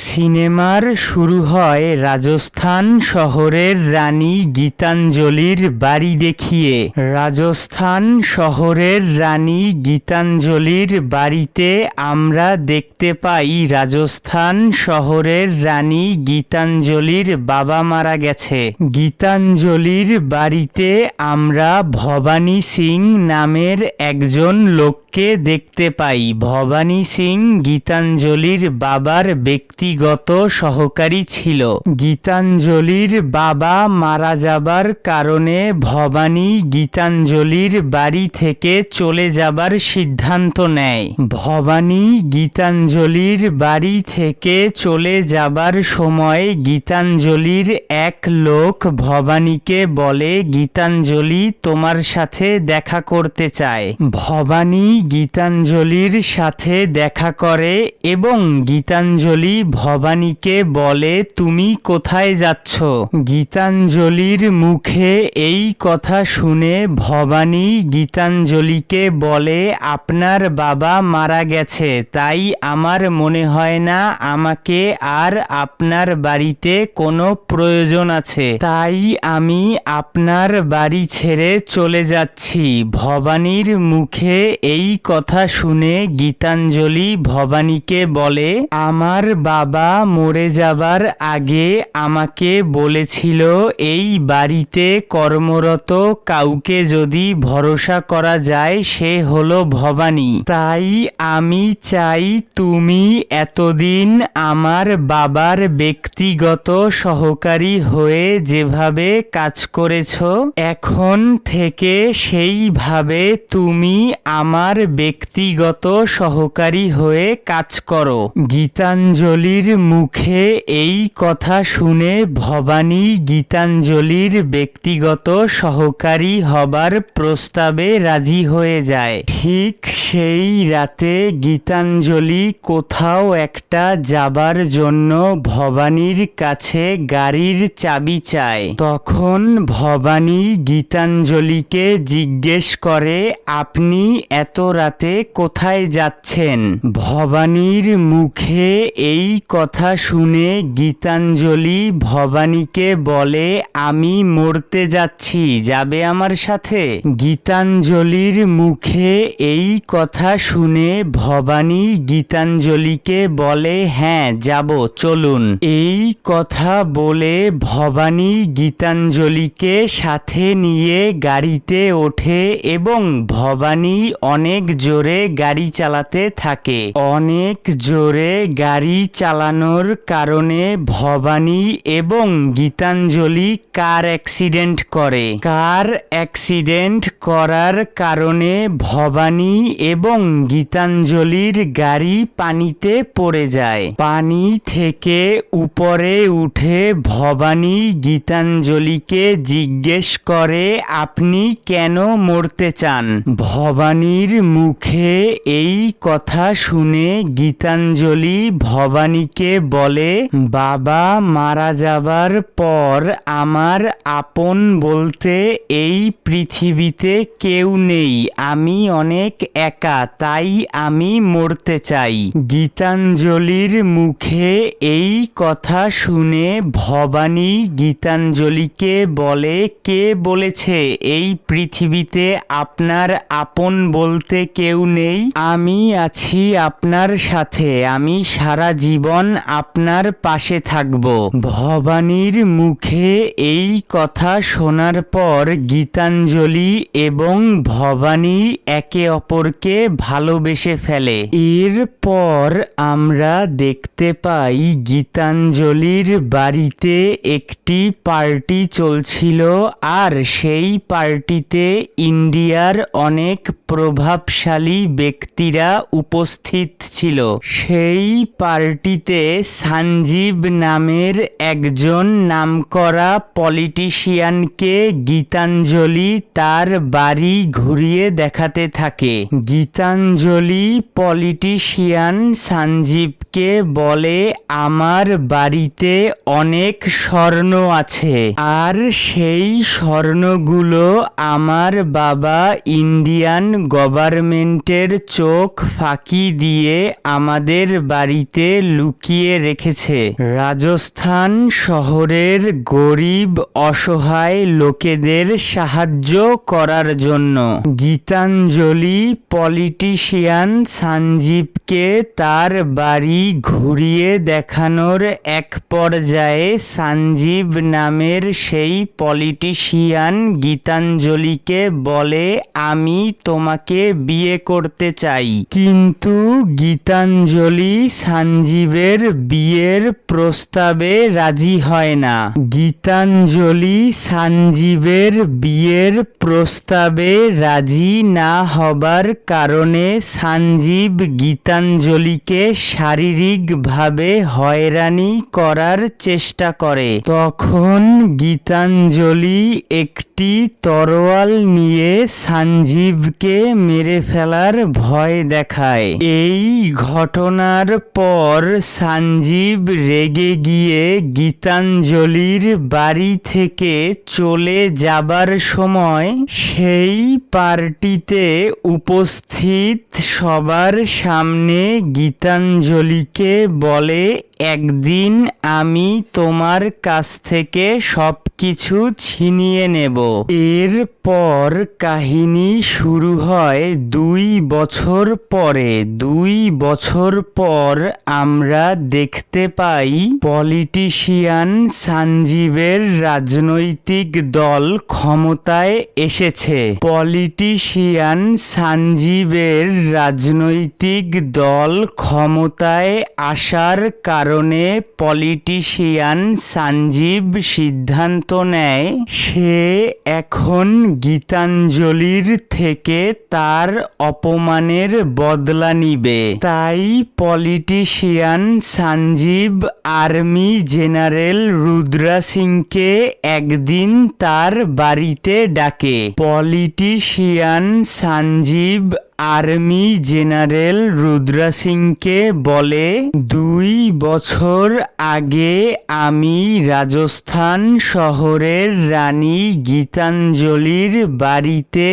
সিনেমার শুরু হয় রাজস্থান শহরের রানী গীতাঞ্জলির বাড়ি দেখিয়ে। রাজস্থান শহরের রানী গীতাঞ্জলির বাড়িতে আমরা দেখতে পাই রাজস্থান শহরের রানী গীতাঞ্জলির বাবা মারা গেছে। গীতাঞ্জলির বাড়িতে আমরা ভবানী সিং নামের একজন লোককে দেখতে পাই। ভবানী সিং গীতাঞ্জলির বাবার ব্যক্তিগত সহকারী ছিল। গীতাঞ্জলির বাবা মারা যাবার কারণে ভবানী গীতাঞ্জলির বাড়ি থেকে চলে যাবার সিদ্ধান্ত নেয়। ভবানী গীতাঞ্জলির বাড়ি থেকে চলে যাবার সময় গীতাঞ্জলির এক লোক ভবানীকে বলে, গীতাঞ্জলি তোমার সাথে দেখা করতে চায়। ভবানী গীতাঞ্জলির সাথে দেখা করে এবং গীতাঞ্জলি ভবানীকে বলে, তুমি কোথায় যাচ্ছ? গীতাঞ্জলির মুখে এই কথা শুনে ভবানী গীতাঞ্জলিকে বলে, আপনার বাবা মারা গেছে, তাই আমার মনে হয় না আমাকে আর আপনার বাড়িতে কোনো প্রয়োজন আছে, তাই আমি আপনার বাড়ি ছেড়ে চলে যাচ্ছি। ভবানীর মুখে এই কথা শুনে গীতাঞ্জলি ভবানীকে বলে, আমার বাবা মরে যাবার আগে আমাকে বলেছিল এই বাড়িতে কর্মরত কাউকে যদি ভরসা করা যায় সে হলো ভবানী, তাই আমি চাই তুমি এতদিন আমার বাবার ব্যক্তিগত সহকারী হয়ে যেভাবে কাজ করেছ এখন থেকে সেইভাবে তুমি আমার ব্যক্তিগত সহকারী হয়ে কাজ করো। গীতাঞ্জলির মুখে এই কথা শুনে ভবানী গীতাঞ্জলির ব্যক্তিগত সহকারী হবার প্রস্তাবে রাজি হয়ে যায়। ঠিক সেই রাতে গীতাঞ্জলি কোথাও একটা যাবার জন্য ভবানীর কাছে গাড়ির চাবি চায়। তখন ভবানী গীতাঞ্জলিকে জিজ্ঞেস করে, আপনি এত রাতে কোথায় যাচ্ছেন? ভবানীর মুখে এই কথা শুনে গীতাঞ্জলি ভবানীকে বলে, আমি মরতে যাচ্ছি, যাবে আমার সাথে? গীতাঞ্জলির মুখে এই কথা শুনে ভবানী গীতাঞ্জলিকে বলে, হ্যাঁ যাব, চলুন। এই কথা বলে ভবানী গীতাঞ্জলিকে সাথে নিয়ে গাড়িতে ওঠে এবং ভবানী অনেক জোরে গাড়ি চালাতে থাকে। অনেক জোরে গাড়ি চালানোর কারণে ভবানী এবং গীতাঞ্জলি কার অ্যাক্সিডেন্ট করে। কার অ্যাক্সিডেন্ট করার কারণে ভবানী এবং গীতাঞ্জলির গাড়ি পানিতে পড়ে যায়। পানি থেকে উপরে উঠে ভবানী গীতাঞ্জলিকে জিজ্ঞেস করে, আপনি কেন মরতে চান? ভবানীর মুখে এই কথা শুনে গীতাঞ্জলি ভবানীকে বলে, বাবা মারা যাবার পর আমার আপন বলতে এই পৃথিবীতে কেউ নেই, আমি অনেক একা, তাই আমি মরতে চাই। গীতাঞ্জলির মুখে এই কথা শুনে ভবানী গীতাঞ্জলিকে বলে, কে বলেছে এই পৃথিবীতে আপনার আপন বলতে কেউ নেই? আমি আছি আপনার সাথে, আমি সারা জীবন আপনার পাশে থাকব। ভবানীর মুখে এই কথা শোনার পর গীতাঞ্জলি এবং ভবানী একে অপরকে ভালোবেসে ফেলে। এরপর আমরা দেখতে পাই গীতাঞ্জলির বাড়িতে একটি পার্টি চলছিল আর সেই পার্টিতে ইন্ডিয়ার অনেক প্রভাবশালী ব্যক্তিরা উপস্থিত ছিল। সেই পার্টিতে সঞ্জীব নামের একজন নামকরা পলিটিশিয়ানকে গীতাঞ্জলি তার বাড়ি ঘুরিয়ে দেখাতে থাকে। গীতাঞ্জলি পলিটিশিয়ান সঞ্জীবকে সাঞ্জীবকে বলে আমার বাড়িতে অনেক স্বর্ণ আছে, আর সেই স্বর্ণগুলো আমার বাবা ইন্ডিয়ান গভর্নমেন্টের চোখ ফাঁকি দিয়ে আমাদের বাড়িতে লুকিয়ে রেখেছে রাজস্থান শহরের গরিব অসহায় লোকেদের সাহায্য করার জন্য। গীতাঞ্জলি পলিটিশিয়ান সঞ্জীবকে তার বাড়ি ঘুরিয়ে দেখানোর এক পর্যায়ে সঞ্জীব নামের সেই পলিটিশিয়ান গীতাঞ্জলিকে বলে আমি তোমাকে বিয়ে করতে চাই। কিন্তু গীতাঞ্জলি সঞ্জীবের বিয়ের প্রস্তাবে রাজি হয় না। গীতাঞ্জলি সঞ্জীবের বিয়ের প্রস্তাবে রাজি না হবার কারণে সঞ্জীব গীতাঞ্জলিকে শারীরিকভাবে হয়রানি করার চেষ্টা করে। তখন গীতাঞ্জলি একটি তরোয়াল নিয়ে সঞ্জীবকে মেরে ফেলার ভয় দেখায়। এই ঘটনার পর সঞ্জীব রেগে গিয়ে গীতাঞ্জলির বাড়ি থেকে চলে যাবার সময় সেই পার্টিতে উপস্থিত সবার সামনে গীতাঞ্জলিকে বলে একদিন আমি তোমার কাছ থেকে সবকিছু ছিনিয়ে নেব। এরপর কাহিনী শুরু হয় 2 বছর পরে। 2 বছর পর আমরা দেখতে পাই পলিটিশিয়ান সঞ্জীবের রাজনৈতিক দল ক্ষমতায় এসেছে। পলিটিশিয়ান সঞ্জীবের রাজনৈতিক দল ক্ষমতায় আসার কারণে পলিটিশিয়ান সঞ্জীব সিদ্ধান্ত নেয় সে এখন গীতাঞ্জলির থেকে তার অপমানের বদলা নিবে। তাই politician Sanjeev army general Rudra সিংকে একদিন তার বাড়িতে ডাকে। Politician Sanjeev army general Rudra সিংকে বলে 2 বছর আগে আমি রাজস্থান শহরের রানী গীতাঞ্জলির বাড়িতে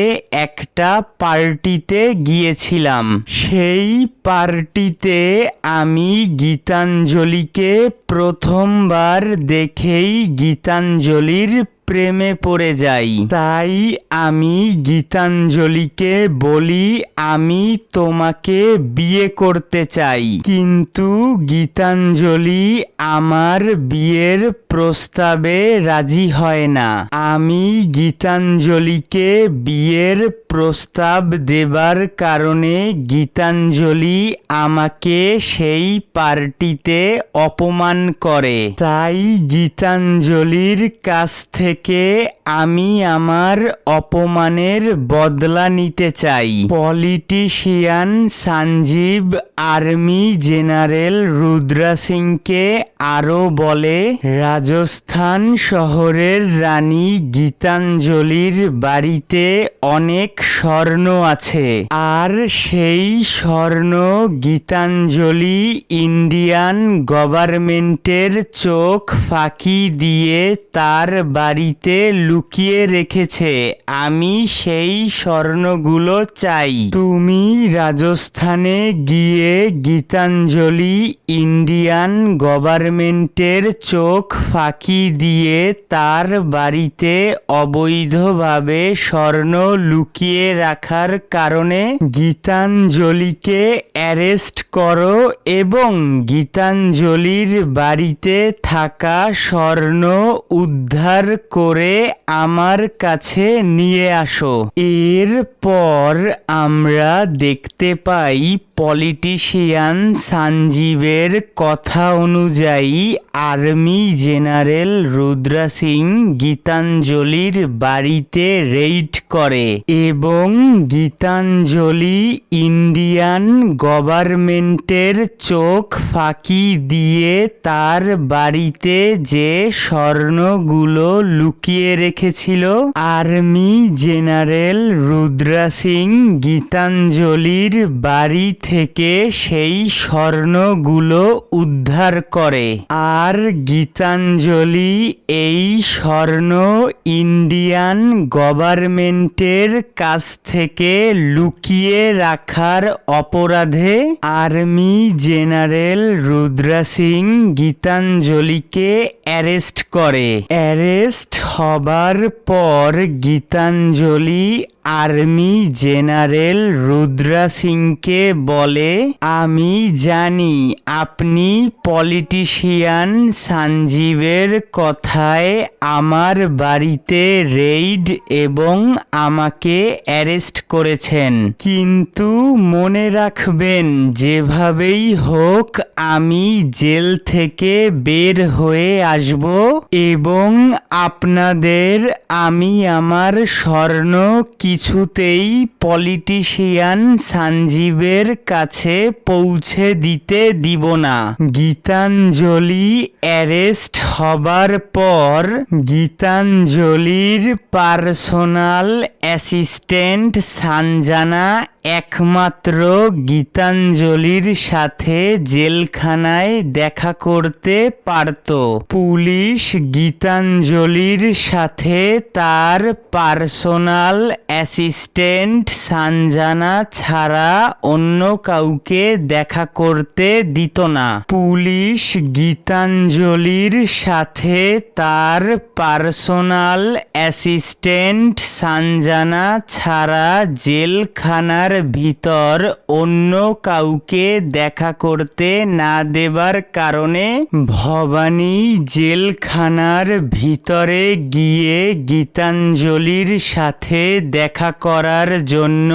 একটা পার্টিতে গিয়েছিলাম। সেই পার্টিতে আমি গীতাঞ্জলিকে প্রথমবার দেখেই গীতাঞ্জলির প্রেমে পড়ে যাই। তাই আমি গীতাঞ্জলিকে বলি আমি তোমাকে বিয়ে করতে চাই। কিন্তু গীতাঞ্জলি আমার বিয়ের প্রস্তাবে রাজি হয় না। আমি গীতাঞ্জলিকে বিয়ের প্রস্তাব দেবার কারণে গীতাঞ্জলি আমাকে সেই পার্টিতে অপমান করে। তাই গীতাঞ্জলির কাছ থেকে আমি আমার অপমানের বদলা নিতে চাই। Politician Sanjeev army general Rudra সিংকে আরো বলে রাজস্থান শহরের রানী গীতাঞ্জলির বাড়িতে অনেক স্বর্ণ আছে, আর সেই স্বর্ণ গীতাঞ্জলি ইন্ডিয়ান গভর্নমেন্টের চোখ ফাঁকি দিয়ে তার বাড়িতে লুকিয়ে রেখেছে। আমি সেই স্বর্ণগুলো চাই। তুমি রাজস্থানে গিয়ে গীতাঞ্জলি ইন্ডিয়ান গভর্নমেন্টের চোখ ফাঁকি দিয়ে তার বাড়িতে অবৈধভাবে স্বর্ণ লুকিয়ে রাখার কারণে গীতাঞ্জলিকে অ্যারেস্ট করো এবং গীতাঞ্জলির বাড়িতে থাকা স্বর্ণ উদ্ধার করে আমার কাছে নিয়ে আসো। এরপর আমরা দেখতে পাই পলিটিশিয়ান সঞ্জীবের কথা অনুযায়ী আর্মি জেনারেল রুদ্রা সিং গীতাঞ্জলির বাড়িতে রেইড করে এবং গীতাঞ্জলি ইন্ডিয়ান গভর্নমেন্টের চোখ ফাঁকি দিয়ে তার বাড়িতে যে স্বর্ণগুলো লুকিয়ে রেখেছিল আর্মি জেনারেল রুদ্রা সিং গীতাঞ্জলির বাড়ি থেকে সেই স্বর্ণগুলো উদ্ধার করে। আর গীতাঞ্জলি এই স্বর্ণ ইন্ডিয়ান গভর্নমেন্টের কাছ থেকে লুকিয়ে রাখার অপরাধে আর্মি জেনারেল রুদ্রা সিং গীতাঞ্জলিকে অ্যারেস্ট করে। অ্যারেস্ট হবার পর গীতাঞ্জলি আর্মি জেনারেল রুদ্রা সিংকে বলে, আমি জানি আপনি পলিটিশিয়ান সঞ্জীবের কথায় আমার বাড়িতে রেইড এবং আমাকে অ্যারেস্ট করেছেন, কিন্তু মনে রাখবেন যেভাবেই হোক আমি জেল থেকে বের হয়ে আসব এবং আপনাদের আমি আমার স্বর্ণ কিছুতেই পলিটিশিয়ান সঞ্জীবের কাছে পৌঁছে দিতে দিব না। গীতাঞ্জলি অ্যারেস্ট হবার পর গীতাঞ্জলির পার্সোনাল অ্যাসিস্ট্যান্ট সঞ্জনা একমাত্র গীতাঞ্জলির সাথে জেলখানায় দেখা করতে পারত। পুলিশ গীতাঞ্জলির সাথে তার পার্সোনাল অ্যাসিস্ট্যান্ট সঞ্জনা ছাড়া অন্য কাউকে দেখা করতে দিত না। পুলিশ গীতাঞ্জলির সাথে তার পার্সোনাল অ্যাসিস্ট্যান্ট সঞ্জনা ছাড়া জেলখানার ভিতর অন্য কাউকে দেখা করতে না দেবার কারণে ভবানী জেলখানার ভিতরে গিয়ে গীতাঞ্জলির সাথে দেখা করার জন্য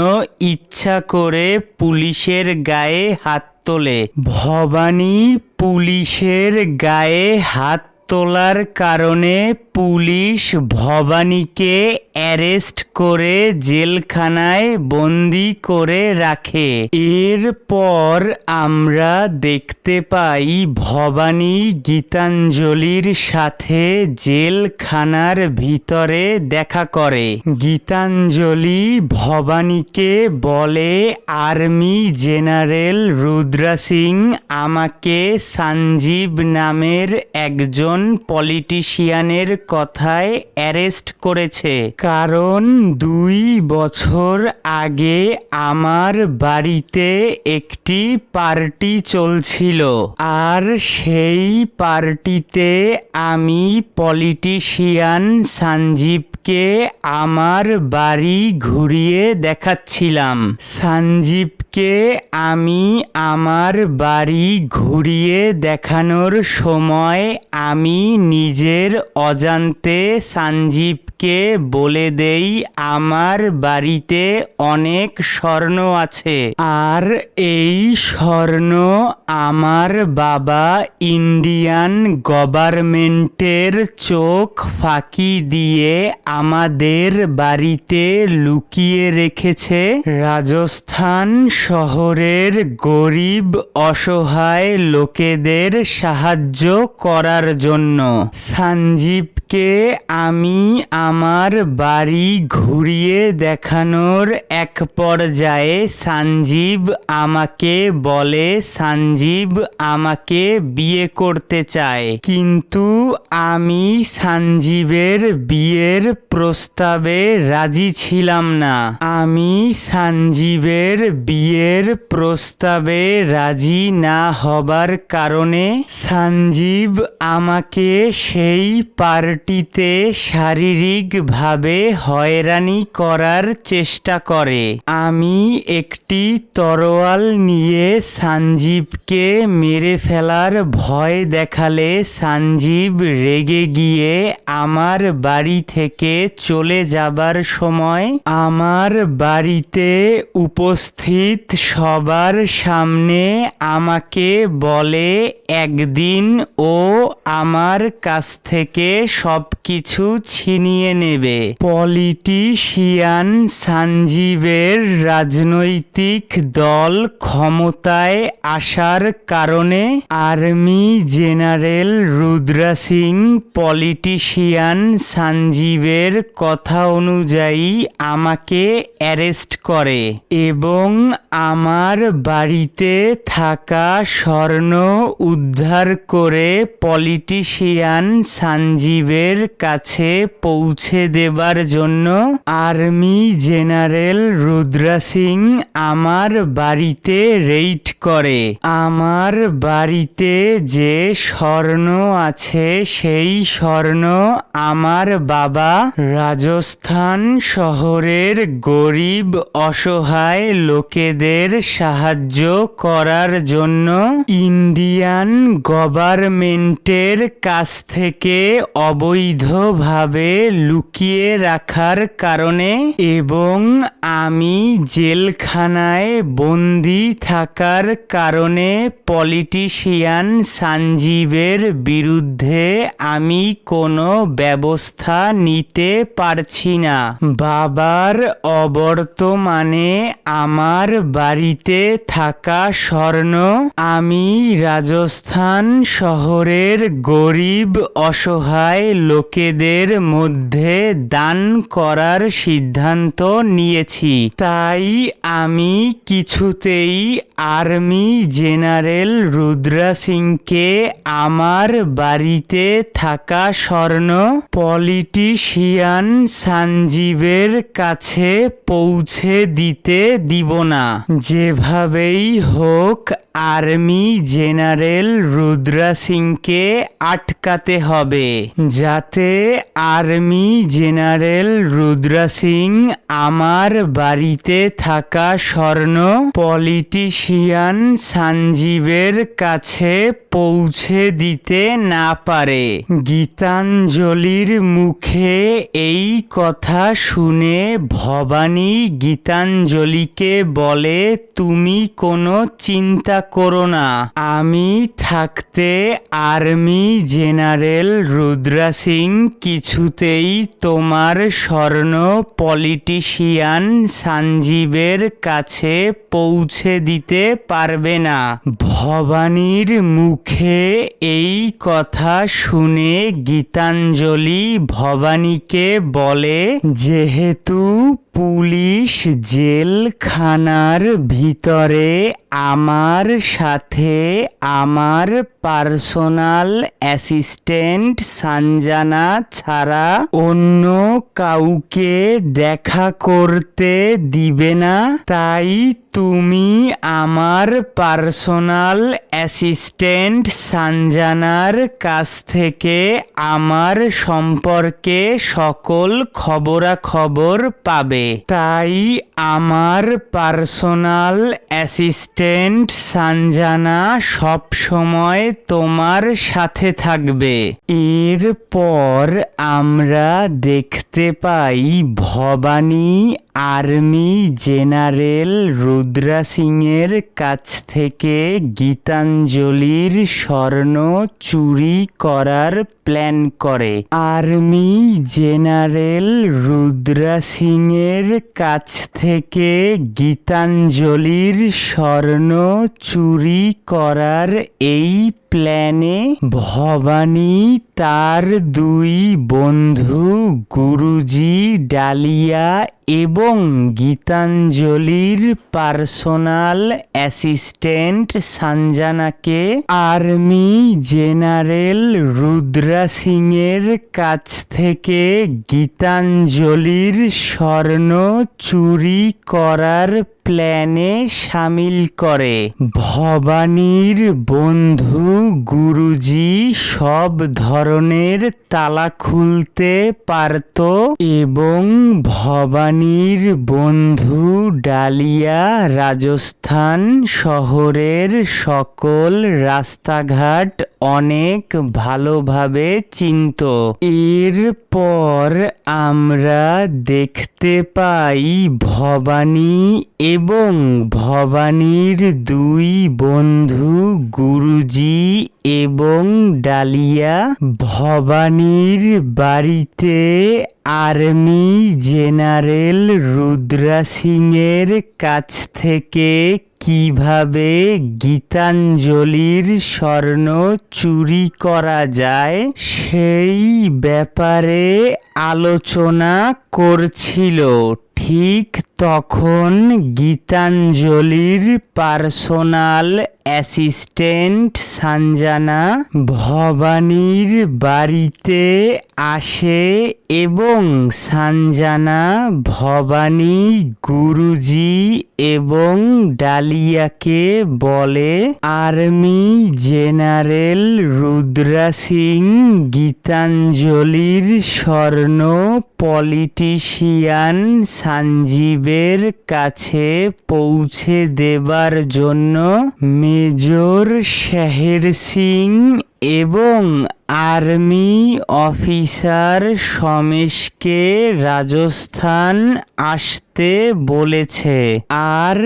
ইচ্ছা করে পুলিশের গায়ে হাত তোলে। ভবানী পুলিশের গায়ে হাত তোলার কারণে পুলিশ ভবানীকে অ্যারেস্ট করে জেলখানায় বন্দি করে রাখে। এরপর আমরা দেখতে পাই ভবানী গীতাঞ্জলির সাথে জেলখানার ভিতরে দেখা করে। গীতাঞ্জলি ভবানীকে বলে, আর্মি জেনারেল রুদ্রা সিং আমাকে সঞ্জীব নামের একজন পলিটিশিয়ানের কথায় অ্যারেস্ট করেছে, কারণ 2 বছর আগে আমার বাড়িতে একটি পার্টি চলছিল আর সেই পার্টিতে আমি পলিটিশিয়ান সঞ্জীবকে আমার বাড়ি ঘুরিয়ে দেখাচ্ছিলাম। সঞ্জীবকে আমি আমার বাড়ি ঘুরিয়ে দেখানোর সময় আমি নিজের অজান্তে সঞ্জীবকে বলে দেই আমার বাড়িতে অনেক স্বর্ণ আছে আর এই স্বর্ণ আমার বাবা ইন্ডিয়ান গভর্নমেন্টের চোখ ফাঁকি দিয়ে আমাদের বাড়িতে লুকিয়ে রেখেছে রাজস্থান শহরের গরিব অসহায় লোকেদের সাহায্য করার জন্য। সঞ্জীবকে আমি আমার বাড়ি ঘুরিয়ে দেখানোর এক পর্যায়ে সঞ্জীব আমাকে বলে সঞ্জীব আমাকে বিয়ে করতে চায়, কিন্তু আমি সঞ্জীবের বিয়ের প্রস্তাবে রাজি ছিলাম না। আমি সঞ্জীবের বিয়ের প্রস্তাবে রাজি না হবার কারণে সঞ্জীব আমাকে সেই পার্টিতে শারীরিকভাবে হয়রানি করার চেষ্টা করে। আমি একটি তরোয়াল নিয়ে সঞ্জীবকে মেরে ফেলার ভয় দেখালে সঞ্জীব রেগে গিয়ে আমার বাড়ি থেকে চলে যাবার সময় আমার বাড়িতে উপস্থিত সবার সামনে আমাকে বলে একদিন ও আমার কাছ থেকে সবকিছু ছিনিয়ে নেবে। পলিটিশিয়ান সঞ্জীবের রাজনৈতিক দল ক্ষমতায় আসার কারণে army general Rudra Singh politician সঞ্জীবের সাহেবের কথা অনুযায়ী আমাকে অ্যারেস্ট করে এবং আমার বাড়িতে থাকা স্বর্ণ উদ্ধার করে পলিটিশিয়ান সঞ্জীবের কাছে পৌঁছে দেবার জন্য আর্মি জেনারেল রুদ্র সিং আমার বাড়িতে রেইড করে। আমার বাড়িতে যে স্বর্ণ আছে সেই স্বর্ণ আমার বাবা রাজস্থান শহরের গরিব অসহায় লোকেদের সাহায্য করার জন্য ইন্ডিয়ান গভর্নমেন্টের কাছ থেকে অবৈধভাবে লুকিয়ে রাখার কারণে এবং আমি জেলখানায় বন্দি থাকার কারণে পলিটিশিয়ান সঞ্জীবের বিরুদ্ধে আমি কোনো ব্যবস্থা নিতে পারছি না। বাবার অবর্তমানে আমার বাড়িতে থাকা স্বর্ণ আমি রাজস্থান শহরের গরিব অসহায় লোকেদের মধ্যে দান করার সিদ্ধান্ত নিয়েছি। তাই আমি কিছুতেই আর্মি জেনারেল রুদ্র সিংকে আমার বাড়িতে থাকা স্বর্ণ পলিটিশিয়ান সঞ্জীবের কাছে পৌঁছে দিতে দিব না। যেভাবেই হোক আর্মি জেনারেল রুদ্র সিংকে আটকাতে হবে যাতে আর্মি জেনারেল রুদ্র সিং আমার বাড়িতে থাকা স্বর্ণ পলিটিশিয়ান সঞ্জীবের কাছে পৌঁছে দিতে না পারে। গীতাঞ্জলির মুখে এই কথা শুনে ভবানী গীতাঞ্জলিকে বলে, তুমি কোনো চিন্তা করো না, আমি থাকতে আর্মি জেনারেল রুদ্র সিং কিছুতেই তোমার স্বর্ণ পলিটিশিয়ান সঞ্জীবের কাছে পৌঁছে দিতে পারবে না। ভবানীর মুখে এই কথা শুনে গীতাঞ্জলি ভবানীকে বলে, যেহেতু পুলিশ জেলখানার ভিতরে আমার সাথে আমার পার্সোনাল অ্যাসিস্ট্যান্ট সঞ্জনা ছাড়া অন্য কাউকে দেখা করতে দিবে না, তাই তুমি আমার পার্সোনাল অ্যাসিস্ট্যান্ট সঞ্জনার কাছ থেকে আমার সম্পর্কে সকল খবরাখবর পাবে। তাই আমার পার্সোনাল অ্যাসিস্ট্যান্ট সঞ্জনা সব সময় তোমার সাথে থাকবে। এরপর আমরা দেখতে পাই ভবানী আর্মি জেনারেল রুদ্র সিংয়ের কাছ থেকে গীতাঞ্জলির স্বর্ণ চুরি করার প্ল্যান করে। আর্মি জেনারেল রুদ্র সিংয়ের কাছ থেকে গীতাঞ্জলির স্বর্ণ চুরি করার এই প্ল্যানে ভবানী তার দুই বন্ধু গুরুজি ডালিয়া এবং গীতাঞ্জলির পার্সোনাল অ্যাসিস্ট্যান্ট সঞ্জনাকে আর্মি জেনারেল রুদ্র সিংয়ের কাছ থেকে গীতাঞ্জলির স্বর্ণ চুরি করার প্ল্যানে সামিল করে। ভবানীর বন্ধু গুরুজি সব ধরনের তালা খুলতে পারত এবং ভবানীর বন্ধু ডালিয়া রাজস্থান শহরের সকল রাস্তাঘাট অনেক ভালোভাবে চিনত। এরপর আমরা দেখতে পাই ভবানী এবং ভবানীর দুই বন্ধু গুরুজি এবং ডালিয়া ভবানীর বাড়িতে আর্মি জেনারেল রুদ্র সিংয়ের কাছ থেকে কিভাবে গীতাঞ্জলির স্বর্ণ চুরি করা যায় সেই ব্যাপারে আলোচনা করছিল। ঠিক তখন গীতাঞ্জলির পার্সোনাল অ্যাসিস্ট্যান্ট সঞ্জনা ভবানীর বাড়িতে আসে এবং সঞ্জনা ভবানী গুরুজি এবং ডালিয়াকে বলে, আর্মি জেনারেল রুদ্রা সিং গীতাঞ্জলির স্বর্ণ পলিটিশিয়ান সঞ্জীবের কাছে পৌঁছে দেবার জন্য মেজর শের সিং এবং আর্মি অফিসার সমেশকে রাজস্থান আসতে বলেছে। আর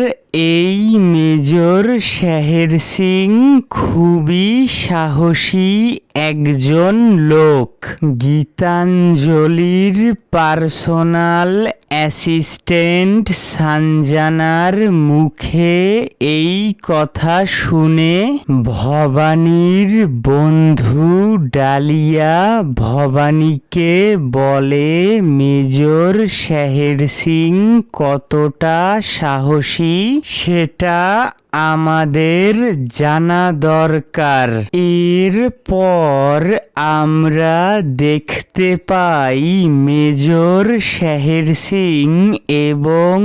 এই মেজর শের সিং খুবই সাহসী একজন লোক। গীতাঞ্জলির পার্সোনাল অ্যাসিস্ট্যান্ট সঞ্জনার মুখে এই কথা শুনে ভবানীর বন্ধু ডালিয়া ভবানীকে বলে, মেজর শের সিং কতটা সাহসী সেটা আমাদের জানা দরকার। এরপর আমরা দেখতে পাই মেজর শের সিং এবং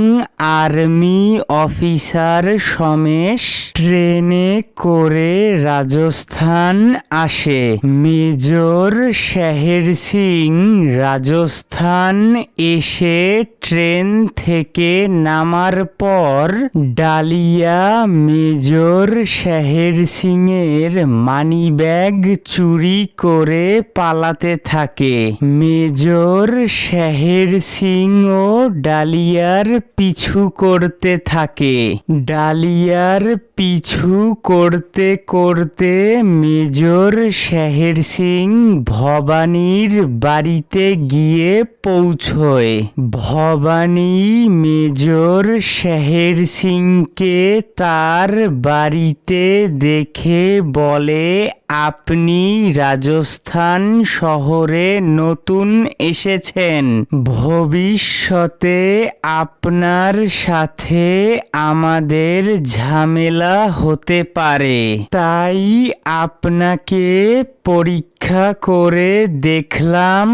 আর্মি অফিসার সমেশ ট্রেনে করে রাজস্থান আসে। মেজর শের সিং রাজস্থান এসে ট্রেন থেকে নামার পর ডালিয়া মেজর শের সিং এর মানিব্যাগ চুরি করে পালাতে থাকে। মেজর শের সিং ও ডালিয়ার পিছু করতে থাকে। ডালিয়ার পিছু করতে করতে মেজর শের সিং ভবানীর বাড়িতে গিয়ে পৌঁছয়। ভবানী মেজর শের সিংকে তার বাড়িতে দেখে বলে, আপনি রাজস্থান শহরে নতুন এসেছেন, ভবিষ্যতে আপনার সাথে আমাদের ঝামেলা হতে পারে, তাই আপনাকে পরীক্ষা করে দেখলাম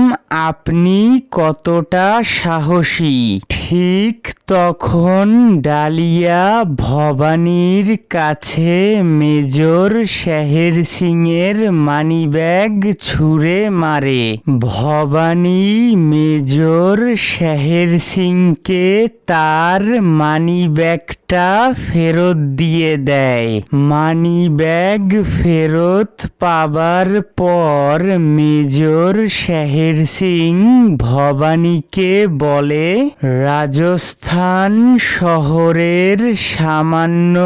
আপনি কতটা সাহসী। ঠিক তখন ডালিয়া ভবানীর কাছে মেজর শের সিং এর মানিব্যাগ ছুঁড়ে মারে। ভবানী মেজর শের সিংকে তার মানিব্যাগটা ফেরত দিয়ে দেয়। মানিব্যাগ ফেরত পাবার পর মেজর শের সিং ভবানীকে বলে, রাজস্থান শহরের সামান্য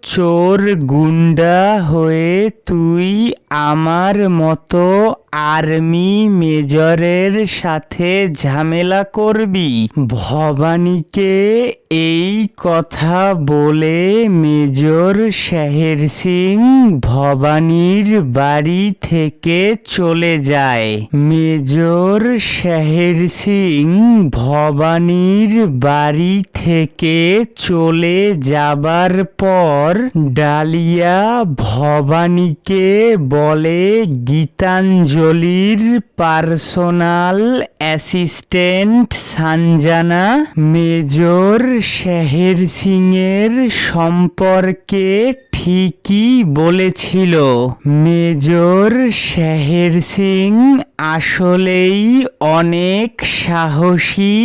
চোর গুন্ডা হয়ে তুই আমার মতো আর্মি মেজরের সাথে ঝামেলা করবি? ভবানীকে এই কথা বলে মেজর শের সিং ভবানীর বাড়ি থেকে চলে যায়। মেজর শের সিং ভবানীর বাড়ি থেকে চলে যাবার পর ডালিয়া ভবানীকে বলে, গীতাঞ্জলির personal assistant Sanjana major Sher Singh এর সম্পর্কে ঠিকই বলেছিল। মেজর শের সিং আসলেই অনেক সাহসী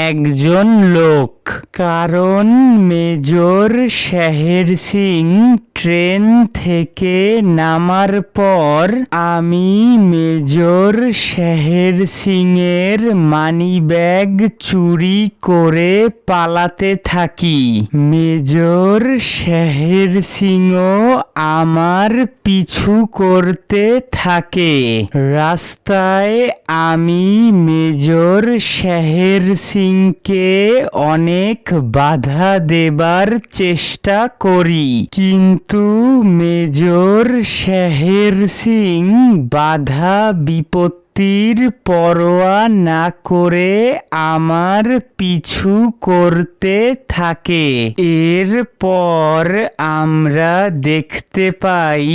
একজন লোক। কারণ মেজর শের সিং ট্রেন থেকে নামার পর আমি মেজর শের সিং এর মানিব্যাগ চুরি করে পালাতে থাকি। মেজর শের সিং সিংহ আমার পিছু করতে থাকে। রাস্তায় আমি মেজর শের সিংকে অনেক বাধা দেবার চেষ্টা করি, কিন্তু মেজর শের সিং বাধা বিপত্তির পরোয়া না করে আমার পিছু করতে থাকে। এরপর আমরা দেখতে পাই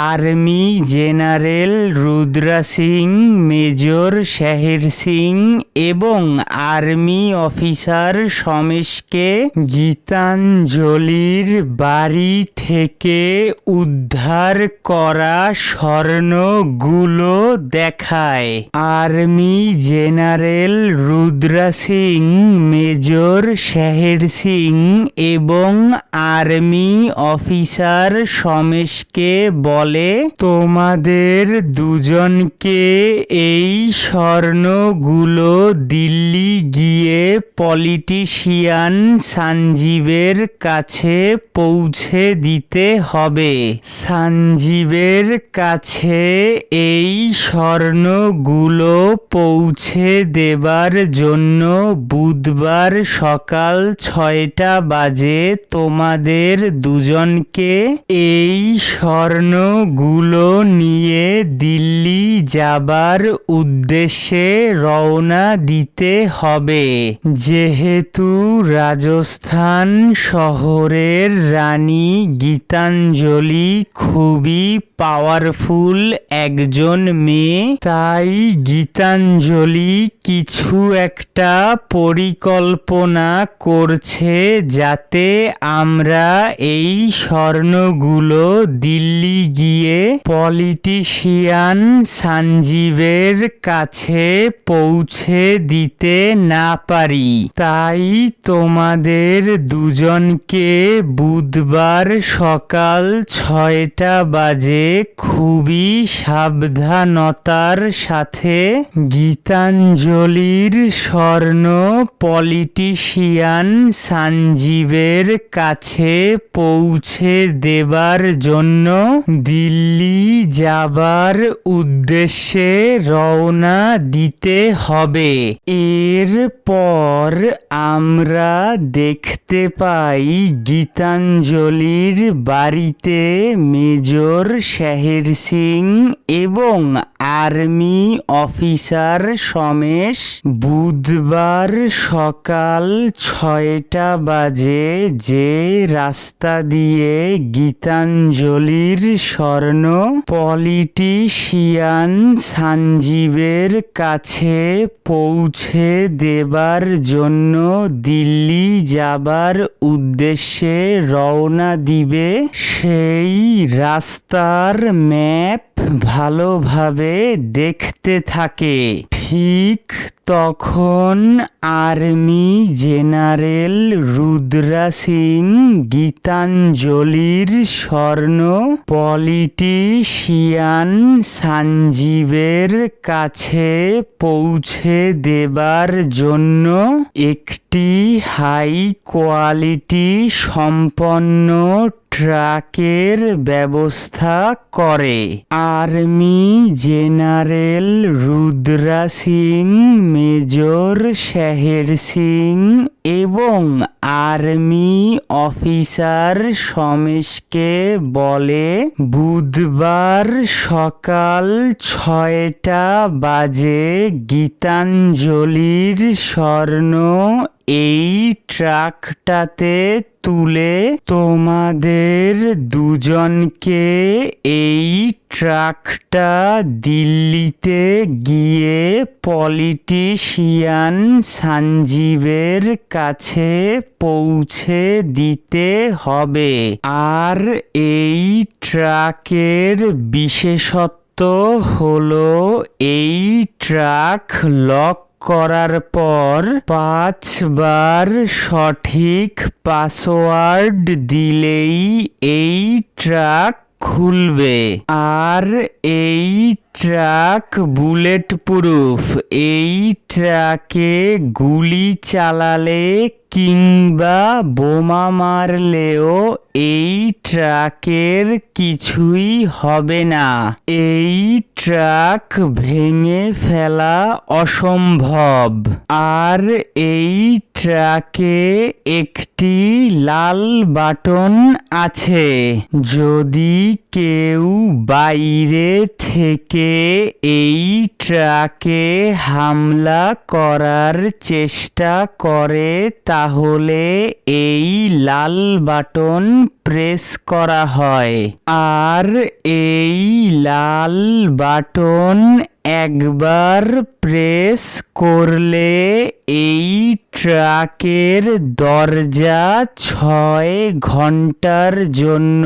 army general Rudra Singh, major Sher Singh এবং আর্মি অফিসার সমেশকে গীতাঞ্জলির বাড়ি থেকে উদ্ধার করা স্বর্ণগুলো দেখায়। Army general Rudra Singh major Sher Singh এবং আর্মি অফিসার সমেশকে বলে, তোমাদের দুজনকে এই স্বর্ণগুলো দিল্লি গিয়ে পলিটিশিয়ান সঞ্জীবের কাছে পৌঁছে দিতে হবে। সঞ্জীবের কাছে এই স্বর্ণগুলো পৌঁছে দেবার জন্য বুধবার সকাল 6টা বাজে তোমাদের দুজনকে এই স্বর্ণগুলো নিয়ে দিল্লি যাবার উদ্দেশ্যে রওনা দিতে হবে। যেহেতু রাজস্থান শহরের রানী গীতাঞ্জলি খুবই পাওয়ারফুল একজন মেয়ে, তাই গীতাঞ্জলি কিছু একটা পরিকল্পনা করছে যাতে আমরা এই স্বর্ণগুলো দিল্লি গিয়ে পলিটিশিয়ান সঞ্জীবের কাছে পৌঁছে দিতে না পারি। তাই তোমাদের দুজনকে বুধবার সকাল 6টা বাজে খুবই সাবধানতার সাথে গীতাঞ্জলির স্বর্ণ পলিটিশিয়ান সঞ্জীবের কাছে পৌঁছে দেবার জন্য দিল্লি যাবার উদ্দেশ্যে রওনা দিতে হবে। এরপর আমরা দেখতে পাই গীতাঞ্জলির বাড়িতে মেজর শের সিং এবং আর্মি অফিসার সমেশ বুধবার সকাল 6টা বাজে যে রাস্তা দিয়ে গীতাঞ্জলির স্বর্ণ পলিটিশিয়ান সঞ্জীবের কাছে পৌঁছে দেবার জন্য দিল্লি যাবার উদ্দেশ্যে রওনা দিবে, সেই রাস্তার ম্যাপ ভালোভাবে দেখতে থাকে। ঠিক তখন আর্মি জেনারেল রুদ্রা সিং গীতাঞ্জলির স্বর্ণ পলিটিশিয়ান সঞ্জীবের কাছে পৌঁছে দেবার জন্য একটি হাই কোয়ালিটি সম্পন্ন ট্রাকের ব্যবস্থা করে। Army general Rudra Singh, major Sher Singh এবং আর্মি অফিসার সমেশকে বলে, বুধবার সকাল 6টা বাজে গীতাঞ্জলির স্বর্ণ এই ট্রাকটাতে তুলে তোমাদের দুজনকে এই ট্রাকটা দিল্লিতে গিয়ে পলিটিশিয়ান সঞ্জীবের কাছে পৌঁছে দিতে হবে। আর এই ট্রাকের বিশেষত্ব হলো এই ট্রাক লক করার পর 5 বার সঠিক পাসওয়ার্ড দিলেই এই ট্রাক খুলবে। আর এই ট্রাক বুলেট প্রুফ। এই ট্রাকে গুলি চালালে কিংবা বোমা মারলেও এই ট্রাকের কিছুই হবে না। এই ট্রাক ভেঙে ফেলা অসম্ভব। আর এই ট্রাকে একটি লাল বাটন আছে। যদি কেউ বাইরে থেকে এই ট্রাকে হামলা করার চেষ্টা করে তাহলে এই লাল বাটন প্রেস করা হয়। আর এই লাল বাটন একবার প্রেস করলে এই ট্রাকের দরজা 6 ঘন্টার জন্য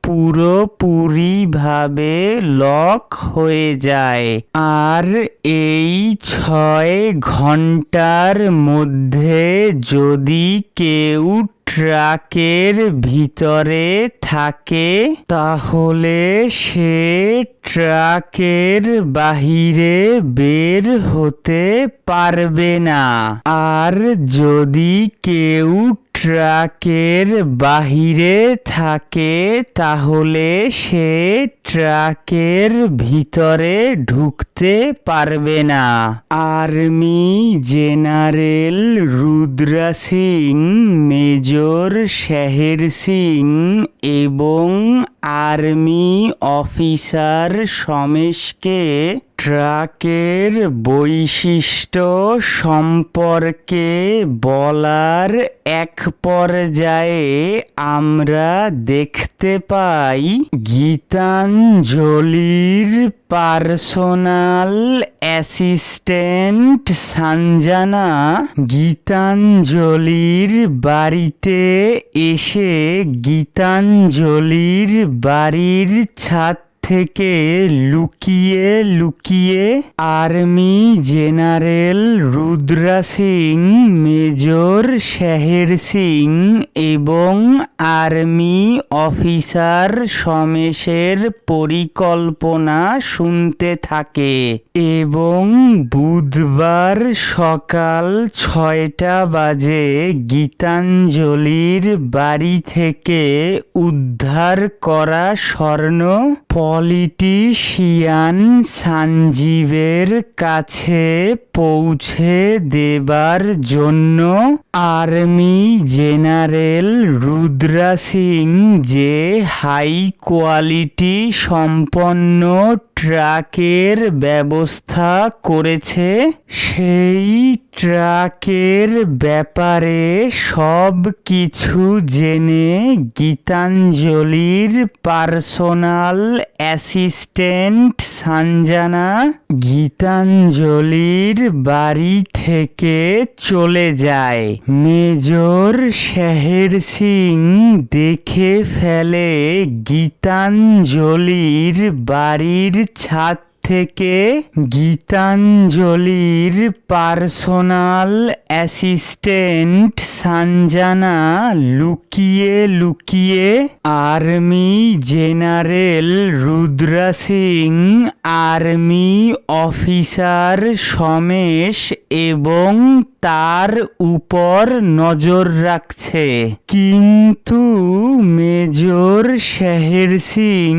পুরোপুরিভাবে লক হয়ে যায়। আর এই 6 ঘন্টার মধ্যে যদি কেউ ট্রাকের ভিতরে থাকে তাহলে সে ট্রাকের বাহিরে বের হতে পারবে না। আর যদি কেউ ট্রাকের বাহিরে থাকে তাহলে সে ট্রাকের ভিতরে ঢুকতে পারবে না। Army general Rudra Singh, major Sher Singh এবং আর্মি অফিসার সমেশকে ট্রাকের বৈশিষ্ট্য সম্পর্কে বলার এক পর্যায়ে আমরা দেখতে পাই গীতাঞ্জলির পার্সোনাল অ্যাসিস্ট্যান্ট সঞ্জনা গীতাঞ্জলির বাড়িতে এসে গীতাঞ্জলির বাড়ির ছাদ থেকে লুকিয়ে লুকিয়ে army general Rudra Singh, major Sher Singh এবং আর্মি অফিসার সমেশের পরিকল্পনা শুনতে থাকে এবং বুধবার সকাল 6টা বাজে গীতাঞ্জলির বাড়ি থেকে উদ্ধার করা স্বর্ণ পলিটিশিয়ান সঞ্জীবের কাছে পৌঁছে দেবার জন্য আর্মি জেনারেল রুদ্রা সিং যে হাই কোয়ালিটি সম্পন্ন ট্রাকের ব্যবস্থা করেছে সেই ট্রাকের ব্যাপারে সব কিছু জেনে গীতাঞ্জলির পার্সোনাল অ্যাসিস্ট্যান্ট সঞ্জনা গীতাঞ্জলির বাড়ি থেকে চলে যায়। মেজর শেহের সিং দেখে ফেলে গীতাঞ্জলির বাড়ির ছাদ থেকে গীতাঞ্জলির পার্সোনাল অ্যাসিস্ট্যান্ট সঞ্জনা লুকিয়ে লুকিয়ে army general Rudra Singh, army officer Somesh এবং তার উপর নজর রাখছে। কিন্তু মেজর শেহের সিং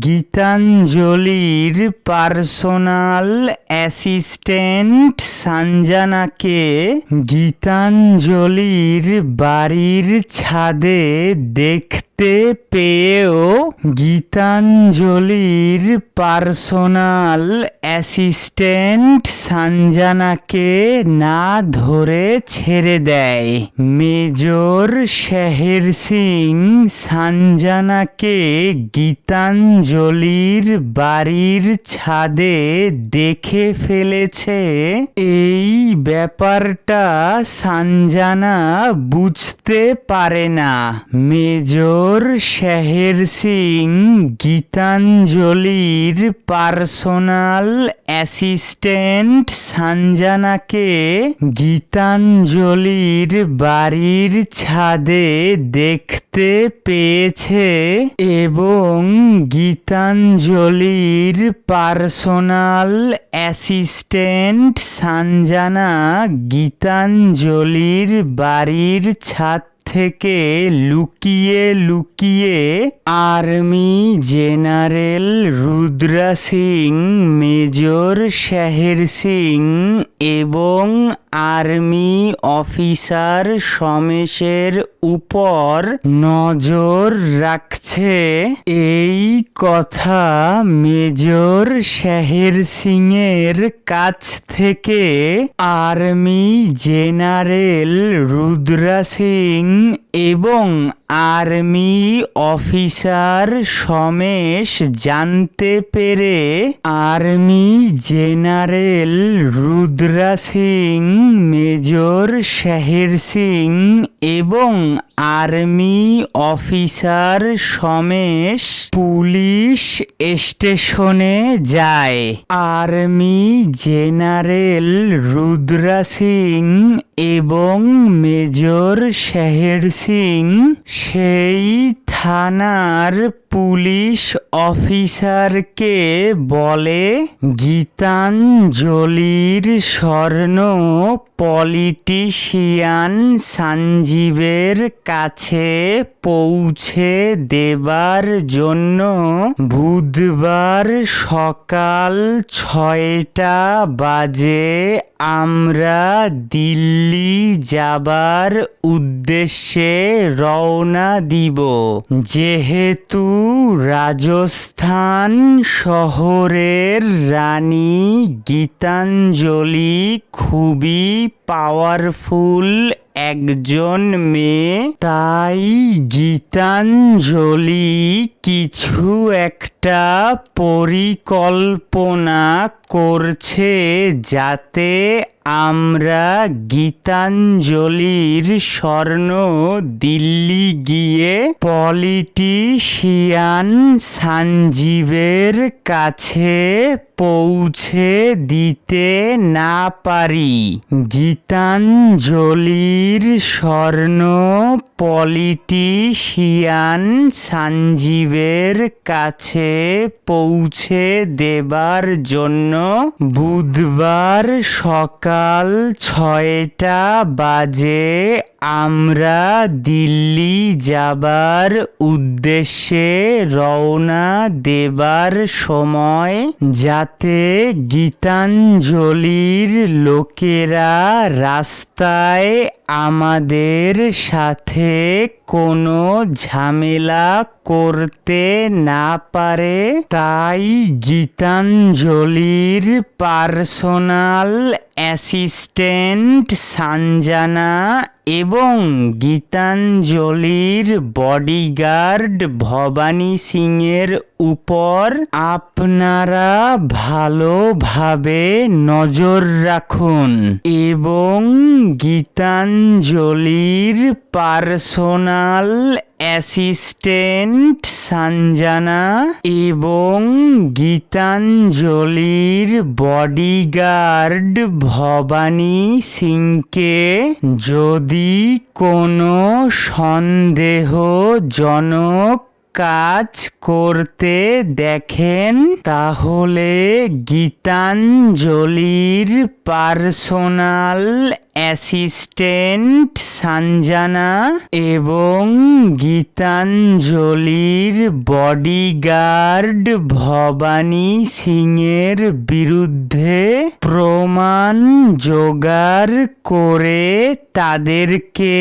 গীতাঞ্জলির পার্সোনাল অ্যাসিস্ট্যান্ট সঞ্জনাকে গীতাঞ্জলির বাড়ির ছাদে দেখতে পেয়েও গীতাঞ্জলির পার্সোনাল অ্যাসিস্ট্যান্ট সঞ্জনাকে না ধরে ছেড়ে দেয়। মেজর শেহের সিং সঞ্জনাকে গীতাঞ্জলির বাড়ির ছাদে দেখে ফেলেছে। এই ব্যাপারটা সঞ্জনা বুঝতে পারে না। মেজর শেহের সিং গীতাঞ্জলির পার্সোনাল অ্যাসিস্ট্যান্ট সঞ্জনাকে গীতাঞ্জলির বাড়ির ছাদে দেখতে পেয়েছে এবং গীতাঞ্জলির পার্সোনাল অ্যাসিস্ট্যান্ট সঞ্জনা গীতাঞ্জলির বাড়ির ছাদ থেকে লুকিয়ে লুকিয়ে army general Rudra Singh, major Sher Singh এবং আর্মি অফিসার সমেশের উপর নজর রাখছে। এই কথা মেজর শের সিং এর কাছ থেকে আর্মি জেনারেল রুদ্রা সিং এবং আর্মি অফিসার সমেশ জানতে পেরে army general Rudra Singh, major Sher Singh এবং আর্মি অফিসার সমেশ পুলিশ স্টেশনে যায়। আর্মি জেনারেল রুদ্রা সিং এবং মেজর শের সিং সেই থানার পুলিশ অফিসারকে বলে গীতাঞ্জলির স্বর্ণ পলিটিশিয়ান সঞ্জীবের কাছে পৌঁছে দেবার জন্য বুধবার সকাল 6টা বাজে আমরা দিল্লি যাবার উদ্দেশ্যে রওনা দিব। যেহেতু রাজস্থান শহরের রানী গীতাঞ্জলি খুবই পাওয়ারফুল একজন মেয়ে, তাই গীতাঞ্জলি কিছু একটা পরিকল্পনা করছে যাতে আমরা গীতাঞ্জলির স্বর্ণ দিল্লি গিয়ে পলিটিশিয়ান সঞ্জীবের কাছে পৌঁছে দিতে না পারি। গীতাঞ্জলির স্বর্ণ পলিটিশিয়ান সঞ্জীবের কাছে পৌঁছে দেবার জন্য বুধবার সকাল 6টা বাজে আমরা দিল্লি যাবার উদ্দেশ্যে রওনা দেবার সময় যাতে গীতাঞ্জলির লোকেরা রাস্তায় আমাদের সাথে কোনো ঝামেলা করতে না পারে, তাই গীতাঞ্জলির পার্সোনাল অ্যাসিস্ট্যান্ট সঞ্জনা এবং গীতাঞ্জলির বডিগার্ড ভবানী সিং এর উপর আপনারা ভালোভাবে নজর রাখুন এবং গীতাঞ্জলির পার্সোনাল অ্যাসিস্ট্যান্ট সঞ্জনা এবং গীতাঞ্জলির বডিগার্ড ভবানী সিংকে যদি কোনো সন্দেহজনক কাজ করতে দেখেন তাহলে গীতাঞ্জলির পার্সোনাল অ্যাসিস্ট্যান্ট সঞ্জনা এবং গীতাঞ্জলির বডিগার্ড ভবানী সিং এর বিরুদ্ধে প্রমাণ জোগাড় করে তাদেরকে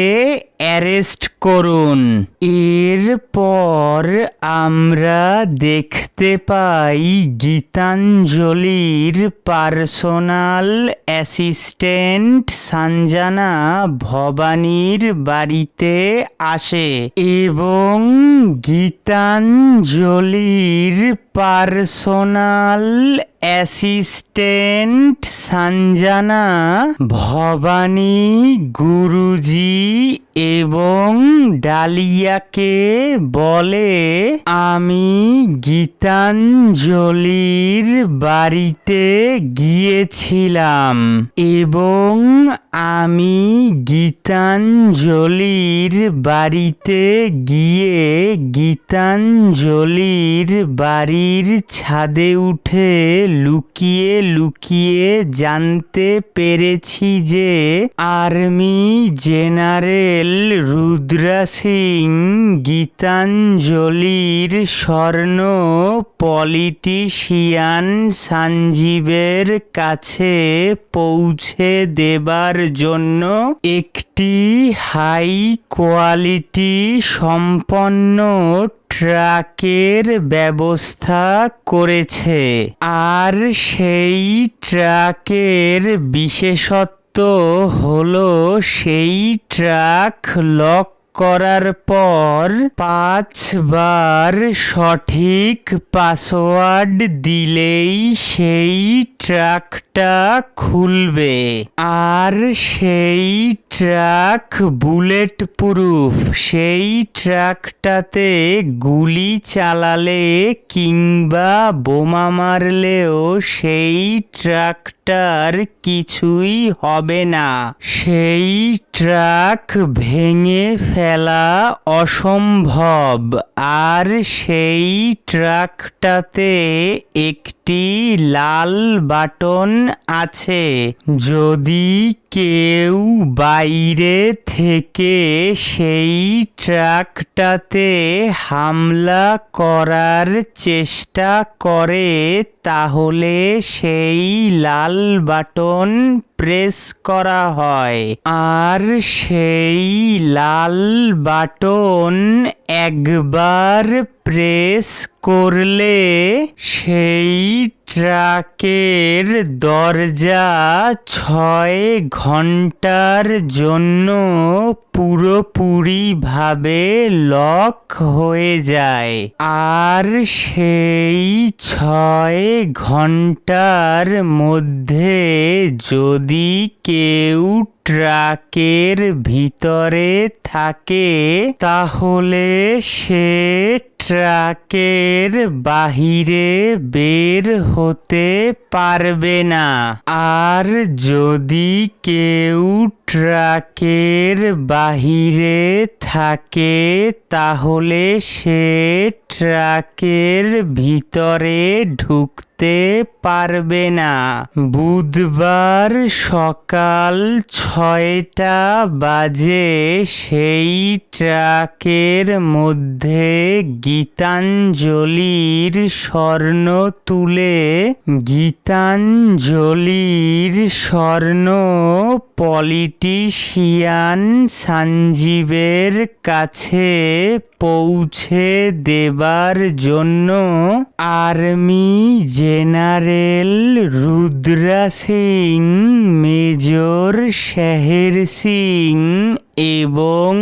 অ্যারেস্ট করুন। এরপর আমরা দেখতে পাই গীতাঞ্জলির পার্সোনাল অ্যাসিস্ট্যান্ট সঞ্জনা ভবানীর বাড়িতে আসে এবং গীতাঞ্জলির পার্সোনাল অ্যাসিস্ট্যান্ট সঞ্জনা ভবানী গুরুজি এবং ডালিয়াকে বলে, আমি গীতাঞ্জলির বাড়িতে গিয়েছিলাম এবং আমি গীতাঞ্জলির বাড়িতে গিয়ে গীতাঞ্জলির বাড়ির ছাদে উঠে লুকিয়ে লুকিয়ে জানতে পেরেছি যে আর্মি জেনারেল রুদ্রা সিং গীতাঞ্জলির স্বর্ণ পলিটিশিয়ান সঞ্জীবের কাছে পৌঁছে দেবার জন্য একটি হাই কোয়ালিটি সম্পন্ন ট্রাকের ব্যবস্থা করেছে। আর সেই ট্রাকের বিশেষত্ব হলো সেই ট্রাক লক করার পর 5 বার সঠিক পাসওয়ার্ড দিলেই সেই ট্রাকটা খুলবে। আর সেই ট্রাক বুলেট প্রুফ। সেই ট্রাকটাতে গুলি চালালে কিংবা বোমা মারলেও সেই ট্রাকটার কিছুই হবে না। সেই ট্রাক ভেঙে ফেলা অসম্ভব। আর সেই ট্রাকটাতে একটি লাল বাটন আছে। যদি কেউ বাইরে থেকে সেই ট্রাকটাতে হামলা করার চেষ্টা করে তাহলে সেই লাল বাটন প্রেস করা হয়। আর সেই লাল বাটন একবার প্রেস করলে সেই ট্রাকের দরজা 6 ঘন্টার জন্য পুরোপুরিভাবে লক হয়ে যায়। আর সেই 6 ঘন্টার মধ্যে যদি কেউ ট্রাকের ভিতরে থাকে তাহলে সে ট্রাকের বাহিরে বের হতে পারবে না। আর যদি কেউ ট্রাকের বাহিরে থাকে তাহলে সে ট্রাকের ভিতরে ঢুকতে পারবে না। বুধবার সকাল 6টা বাজে সেই ট্রাকের মধ্যে গীতাঞ্জলির স্বর্ণ তুলে গীতাঞ্জলির স্বর্ণ পলিটিশিয়ান সঞ্জীবের কাছে পৌঁছে দেবার জন্য army general Rudra Singh, major Sher Singh এবং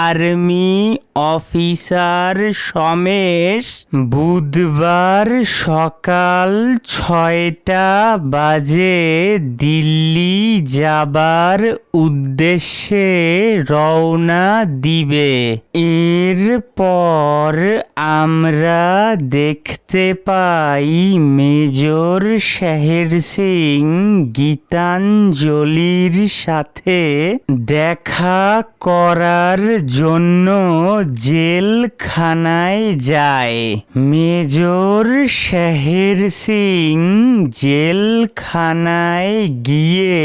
আর্মি অফিসার সমেশ বুধবার সকাল 6টা বাজে দিল্লি যাবার উদ্দেশ্যে রওনা দিবে। এরপর আমরা দেখতে পাই মেজর শের সিং গীতাঞ্জলির সাথে দেখা করার জন্য জেলখানায় যায়। মেজর শের সিং জেলখানায় গিয়ে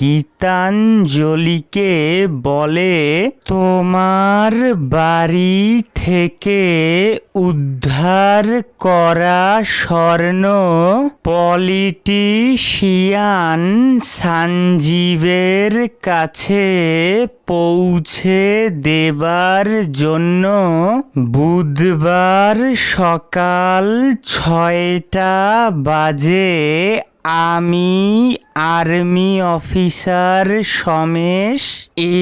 গীতাঞ্জলিকে বলে, তোমার বাড়ি থেকে উদ্ধার করা স্বর্ণ পলিটিশিয়ান সঞ্জীবের কাছে পৌঁছে দেবার জন্য বুধবার সকাল 6টা বাজে আমি আর্মি অফিসার সমেশ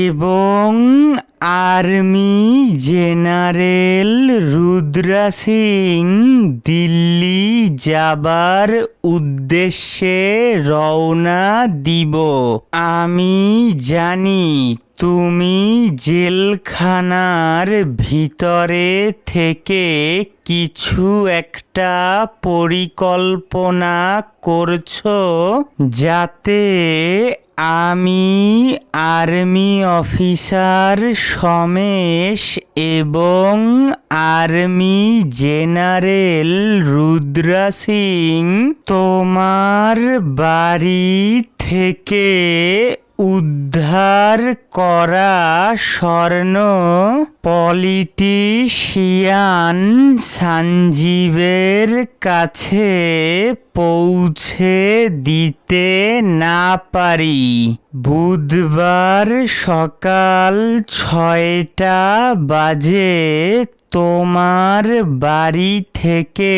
এবং আর্মি জেনারেল রুদ্রা সিং দিল্লি যাবার উদ্দেশ্যে রওনা দিব। আমি জানি তুমি জেলখানার ভিতরে থেকে কিছু একটা পরিকল্পনা করছো যাতে আমি আর্মি অফিসার সমেশ এবং আর্মি জেনারেল রুদ্রা সিং তোমার বাড়ি থেকে উদ্ধার করা স্বর্ণ পলিটিশিয়ান সঞ্জীবের কাছে পৌঁছে দিতে না পারি। বুধবার সকাল 6টা বাজে তোমার বাড়ি থেকে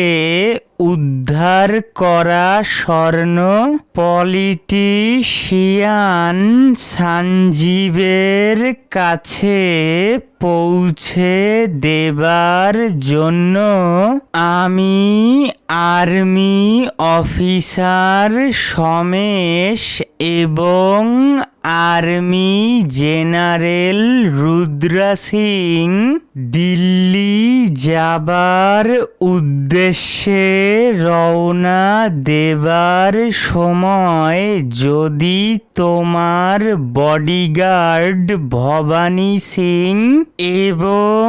উদ্ধার করা স্বর্ণ পলিটিশিয়ান সঞ্জীবের কাছে পৌঁছে দেবার জন্য আমি আর্মি অফিসার সমেশ এবং আর্মি জেনারেল রুদ্রা সিং দিল্লি যাবার উদ্দেশ্যে রওনা দেবার সময় যদি তোমার বডিগার্ড ভবানী সিং এবং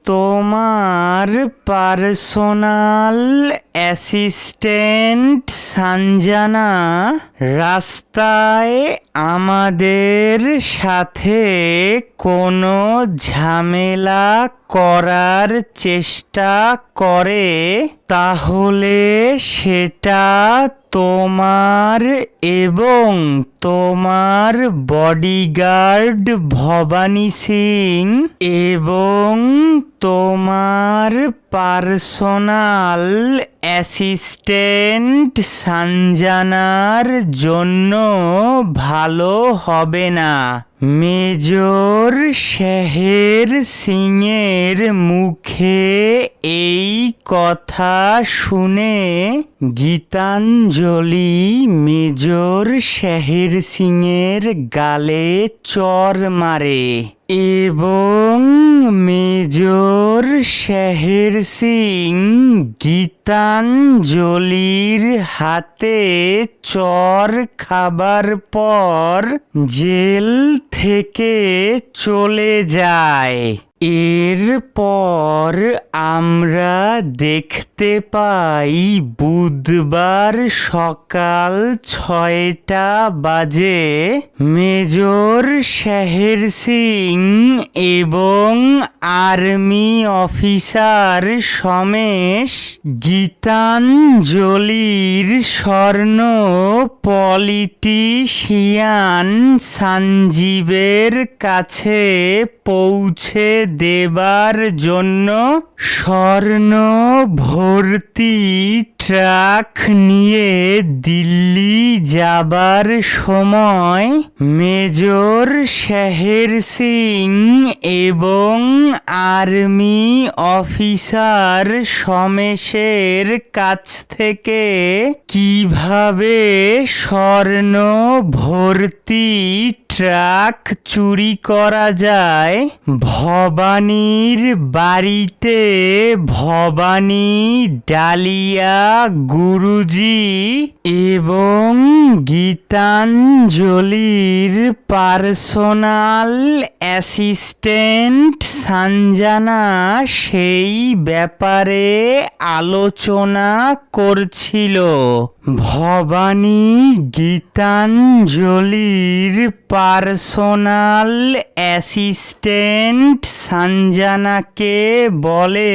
তোমার পার্সোনাল অ্যাসিস্ট্যান্ট সঞ্জনা রাস্তায় আমাদের সাথে কোনো ঝামেলা করার চেষ্টা করে তাহলে সেটা তোমার এবং তোমার বডিগার্ড ভবানী সিং এবং তোমার পার্সোনাল অ্যাসিস্ট্যান্ট সঞ্জনার জন্য ভালো হবে না। মেজর শেহের সিংয়ের মুখে এই কথা শুনে গীতাঞ্জলি মেজর শেহের সিংয়ের গালে চড় মারে এবং মেজর শেহের সিং গীতাঞ্জলির হাতে চড় খাবার পর জেল থেকে চলে যায়। এরপর আমরা দেখতে পাই বুধবার সকাল 6টা বাজে মেজর শেহের সিং এবং আর্মি অফিসার সমেশ গীতাঞ্জলির স্বর্ণ পলিটিশিয়ান সঞ্জীবের কাছে পৌঁছে দেবার জন্য স্বর্ণ ভর্তি ট্রাক নিয়ে দিল্লি যাবার সময় মেজর শেহের সিং এবং আর্মি অফিসার সমেশের কাছ থেকে কিভাবে স্বর্ণ ভর্তি ট্রাক চুরি করা যায়, ভবানীর বাড়িতে ভবানী ডালিয়া গুরুজি এবং গীতাঞ্জলির পার্সোনাল অ্যাসিস্ট্যান্ট সঞ্জনা সেই ব্যাপারে আলোচনা করছিল। ভবানী গীতাঞ্জলির পার্সোনাল অ্যাসিস্ট্যান্ট সঞ্জনাকে বলে,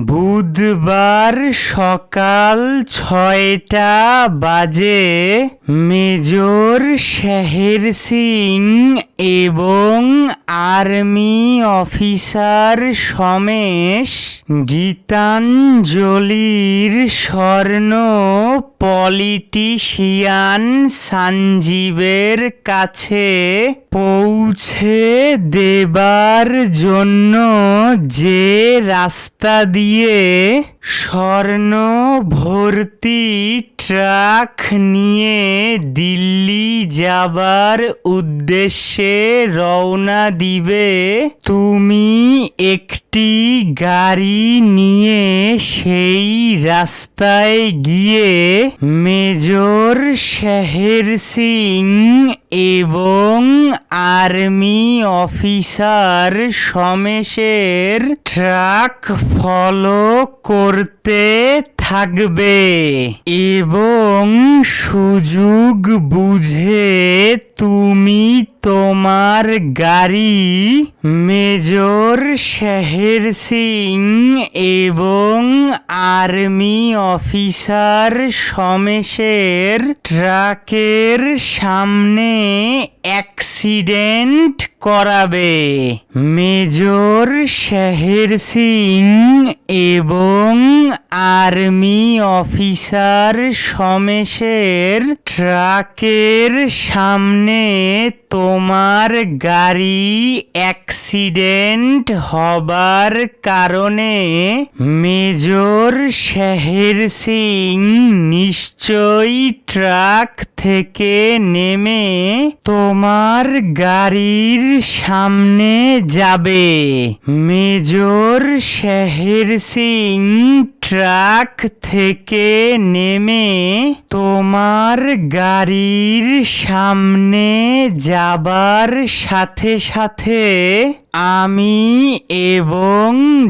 বুধবার সকাল 6টা বাজে মেজর শেহের সিং এবং আর্মি অফিসার সমেশ গীতাঞ্জলির স্বর্ণ পলিটিশিয়ান সঞ্জীবের কাছে পৌঁছে দেবার জন্য যে রাস্তা দিয়ে স্বর্ণ ভর্তি ট্রাক নিয়ে দিল্লি যাবার উদ্দেশ্যে রওনা দিবে, তুমি একটি গাড়ি নিয়ে সেই রাস্তায় গিয়ে মেজর শের সিং এবং আর্মি অফিসার সমেশের ট্রাক ফলো করতে থাকবে এবং সুযোগ বুঝে তুমি তোমার গাড়ি মেজর শের সিং এবং আর্মি অফিসার সমেশের ট্রাকের সামনে অ্যাক্সিডেন্ট করাবে। মেজর শের সিং এবং আর্মি অফিসার সমেশের ট্রাকের সামনে তোমার গাড়ি অ্যাক্সিডেন্ট হবার কারণে মেজর শের সিং নিশ্চয়ই ট্রাক থেকে নেমে তোমার গাড়ির সামনে যাবে। মেজর শের সিং ট্রাক থেকে নেমে তোমার গাড়ির সামনে যাবার সাথে সাথে আমি এবং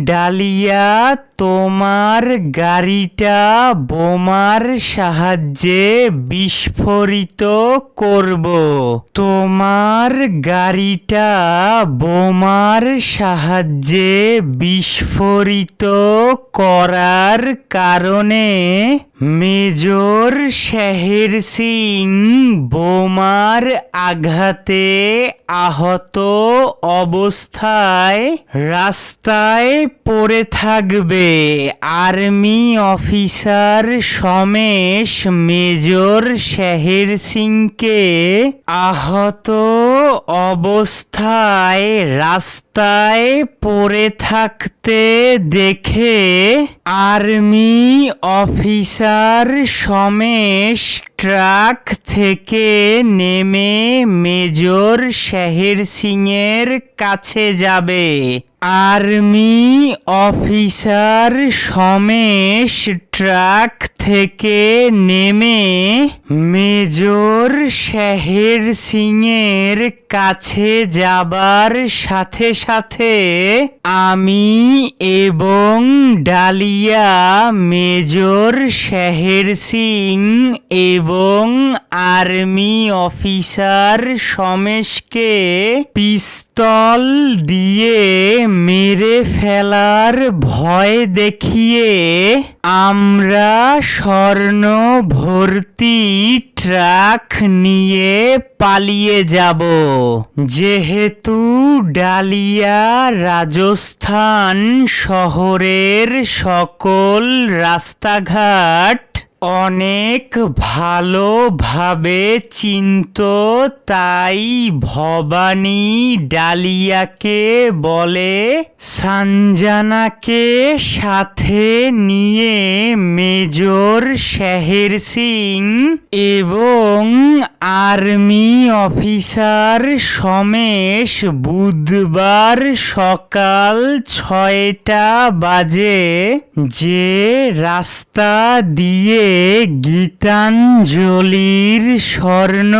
ডালিয়া তোমার গাড়িটা বোমার সাহায্যে বিস্ফোরিত করব। তোমার গাড়িটা বোমার সাহায্যে বিস্ফোরিত করার কারণে মেজর শের সিং বোমার আঘাতে আহত অবস্থায় রাস্তায় পড়ে থাকবে। আর্মি অফিসার সমেশ মেজর শের সিংকে আহত অবস্থায় রাস্তায় পড়ে থাকতে দেখে আর্মি অফিসার সমেশ ট্রাক থেকে নেমে মেজর শের সিং এর কাছে যাবে। আর্মি অফিসার সমেশ ট্রাক থেকে নেমে মেজর শের সিং এর কাছে যাবার সাথে সাথে আমি এবং ডালিয়া মেজর শের সিং এবং আর্মি অফিসার সমেশকে পিস্তল দিয়ে মেরে ফেলার ভয় দেখিয়ে আমরা স্বর্ণ ভর্তি ট্রাক নিয়ে পালিয়ে যাব। যেহেতু ডালিয়া রাজস্থান শহরের সকল রাস্তাঘাট অনেক ভালোভাবে চিনত, তাই ভবানী ডালিয়াকে বলে সঞ্জনাকে সাথে নিয়ে মেজর শের সিং এবং আর্মি অফিসার সমেশ বুধবার সকাল 6টা বাজে যে রাস্তা দিয়ে গীতাঞ্জলির স্বর্ণ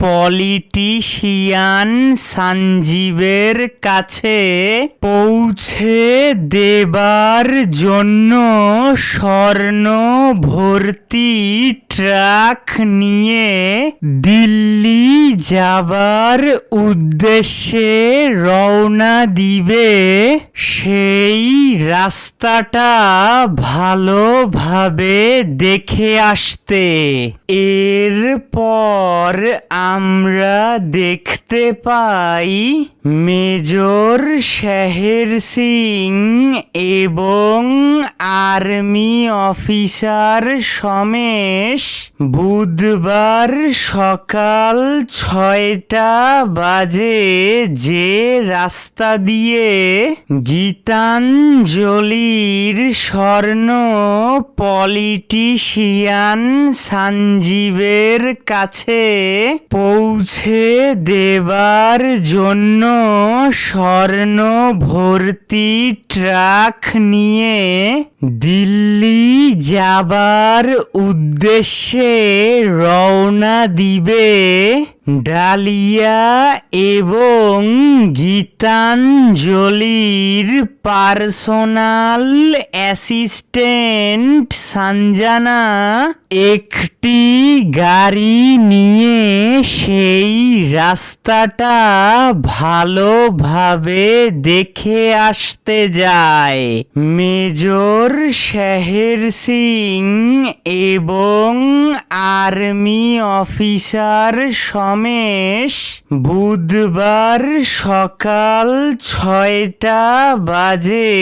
পলিটিশিয়ান সঞ্জীবের কাছে পৌঁছে দেবার জন্য স্বর্ণ ভর্তি ট্রাক নিয়ে দিল্লি যাবার উদ্দেশ্যে রওনা দিবে সেই রাস্তাটা ভালোভাবে দেখে আসতে। এরপর আমরা দেখতে পাই মেজর শের সিং এবং আর্মি অফিসার সমেশ বুধবার সকাল 6টা বাজে যে রাস্তা দিয়ে গীতাঞ্জলির স্বর্ণ পলিটিশিয়ান সঞ্জীবের কাছে পৌঁছে দেবার জন্য স্বর্ণ ভর্তি ট্রাক নিয়ে দিল্লি যাবার উদ্দেশ্যে রওনা দিবে ডালিয়া এবং গীতাঞ্জলির পার্সোনাল অ্যাসিস্ট্যান্ট সঞ্জনা একটি গাড়ি নিয়ে সেই রাস্তাটা ভালোভাবে দেখে আসতে যায়। মেজর শের সিং এবং আর্মি অফিসার সমেশ বুধবার সকাল 6টা বাজে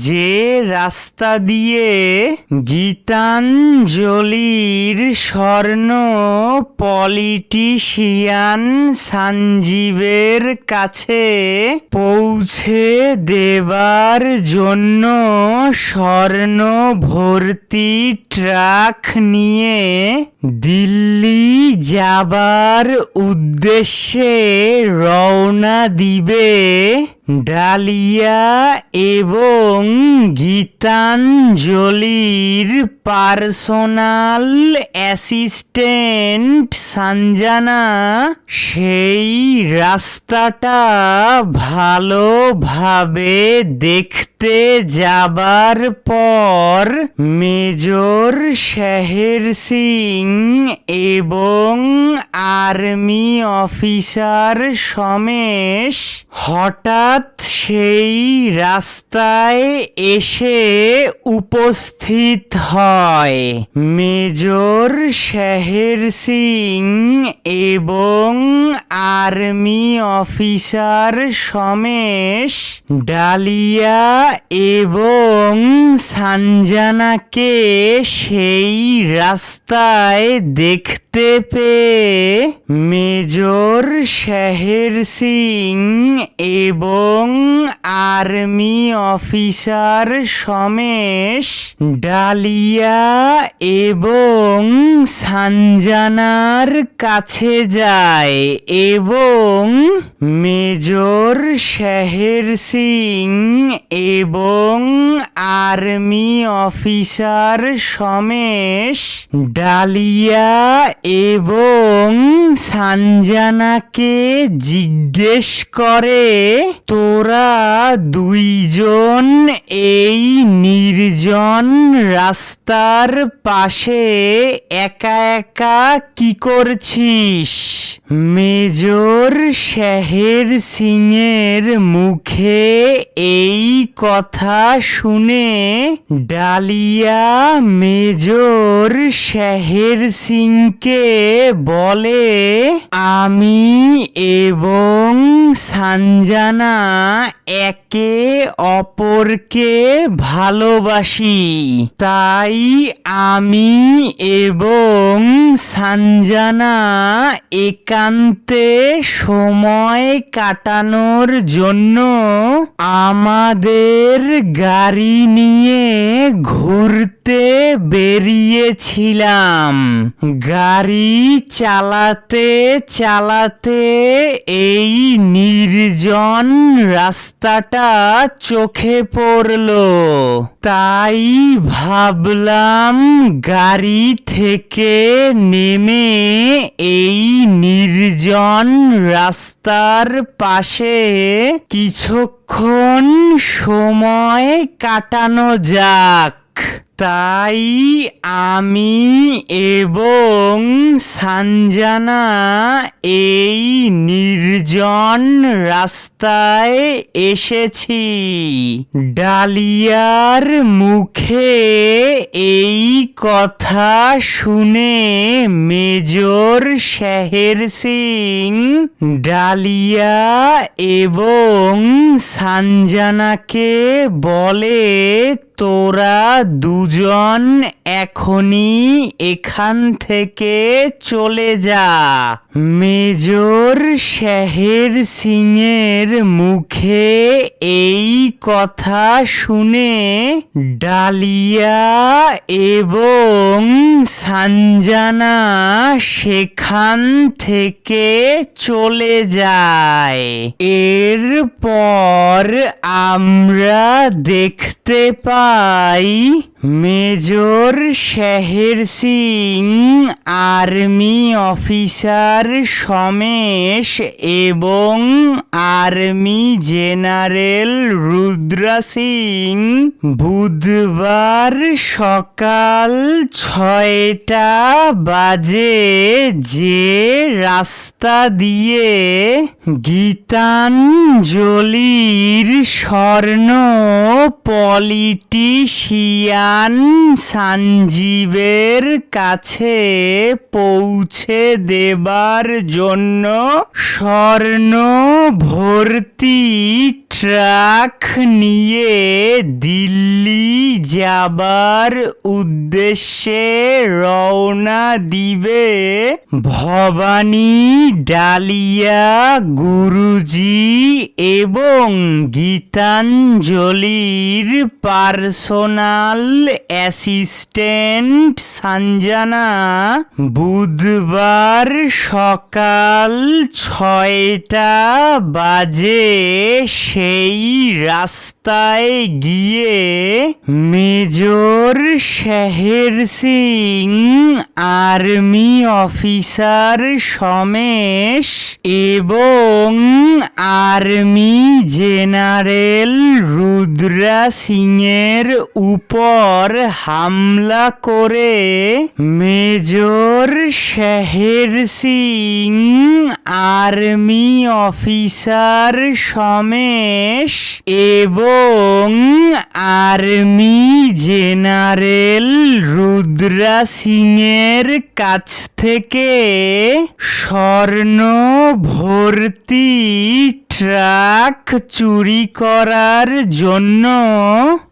যে রাস্তা দিয়ে গীতাঞ্জলির স্বর্ণ পলিটিশিয়ান সঞ্জীবের কাছে পৌঁছে দেবার জন্য স্বর্ণ ভর্তি ট্রাক নিয়ে দিল্লি যাবার উদ্দেশ্যে রওনা দিবে ডালিয়া এবং গীতাঞ্জলির পার্সোনাল অ্যাসিস্ট্যান্ট সঞ্জনা সেই রাস্তাটা ভালোভাবে দেখতে যাবার পর মেজর শের সিং এবং আর্মি অফিসার সমেশ হঠাৎ সেই রাস্তায় এসে উপস্থিত হয়। মেজর শের সিং এবং আর্মি অফিসার সমেশ ডালিয়া এবং সঞ্জনাকে সেই রাস্তায় দেখতে পেয়ে মেজর শের সিং এবং আর্মি অফিসার সমেশ ডালিয়া এবং সঞ্জনার কাছে যায় এবং মেজর শের সিং এবং আর্মি অফিসার সমেশ ডালিয়া এবং সঞ্জনাকে জিজ্ঞেস করে, তোরা দুইজন এই নির্জন রাস্তার পাশে একা একা কি করছিস? মেজর শের সিং এর মুখে এই কথা শুনে ডালিয়া মেজর শের সিংকে বলে, আমি এবং সঞ্জনা একে অপরকে ভালোবাসি, তাই আমি এবং সঞ্জনা একান্তে সময় কাটানোর জন্য আমাদের গাড়ি নিয়ে ঘুরতে বেরিয়েছিলাম। গাড়ি চালাতে চালাতে এই নির্জন রাস্তাটা চোখে পড়ল, তাই ভাবলাম গাড়ি থেকে নেমে এই নির্জন রাস্তার পাশে কিছুক্ষণ সময় কাটানো যাক। তাই আমি এবং সানজানা এই নির্জন রাস্তায় এসেছি। ডালিয়ার মুখে এই কথা শুনে মেজর শের সিং ডালিয়া এবং সানজানাকে বলে, তোরা দুজন এখনই এখান থেকে চলে যা। মেজর শের সিংয়ের মুখে এই কথা শুনে ডালিয়া এবং সানজানা সেখান থেকে চলে যায়। এরপর আমরা দেখতে পাই major Sher Singh army officer Somesh এবং আর্মি জেনারেল রুদ্র সিং বুধবার সকাল 6টা বাজে যে রাস্তা দিয়ে গীতাঞ্জলির স্বর্ণ পলিটিশিয়ান সঞ্জীবের কাছে পৌঁছে দেবার জন্য স্বর্ণ ভর্তি ট্রাক নিয়ে দিল্লি যাবার উদ্দেশ্যে রওনা দিবে ভবানী, ডালিয়া, গুরুজি এবং গীতাঞ্জলির পার্সোনাল অ্যাসিস্ট্যান্ট সঞ্জনা বুধবার সকাল 6টা বাজে সেই রাস্তায় গিয়ে major Sher Singh army officer Somesh এবং আর্মি জেনারেল রুদ্র সিংয়ের উপর হামলা করে major Sher Singh army officer Somesh এবং আর্মি জেনারেল রুদ্র সিংয়ের কাছ থেকে স্বর্ণ ভর্তি ট্রাক চুরি করার জন্য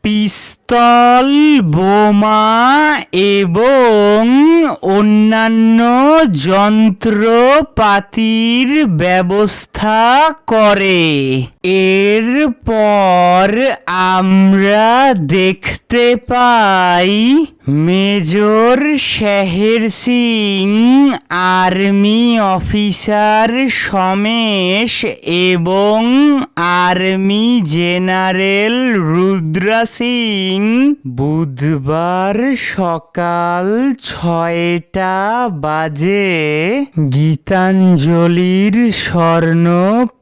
পিস্তল, বোমা এবং অন্যান্য যন্ত্রপাতির ব্যবস্থা করে। এরপর আমরা দেখতে পাই major Sher Singh army officer Somesh এবং আর্মি জেনারেল রুদ্র সিং বুধবার সকাল 6টা বাজে গীতাঞ্জলির স্বর্ণ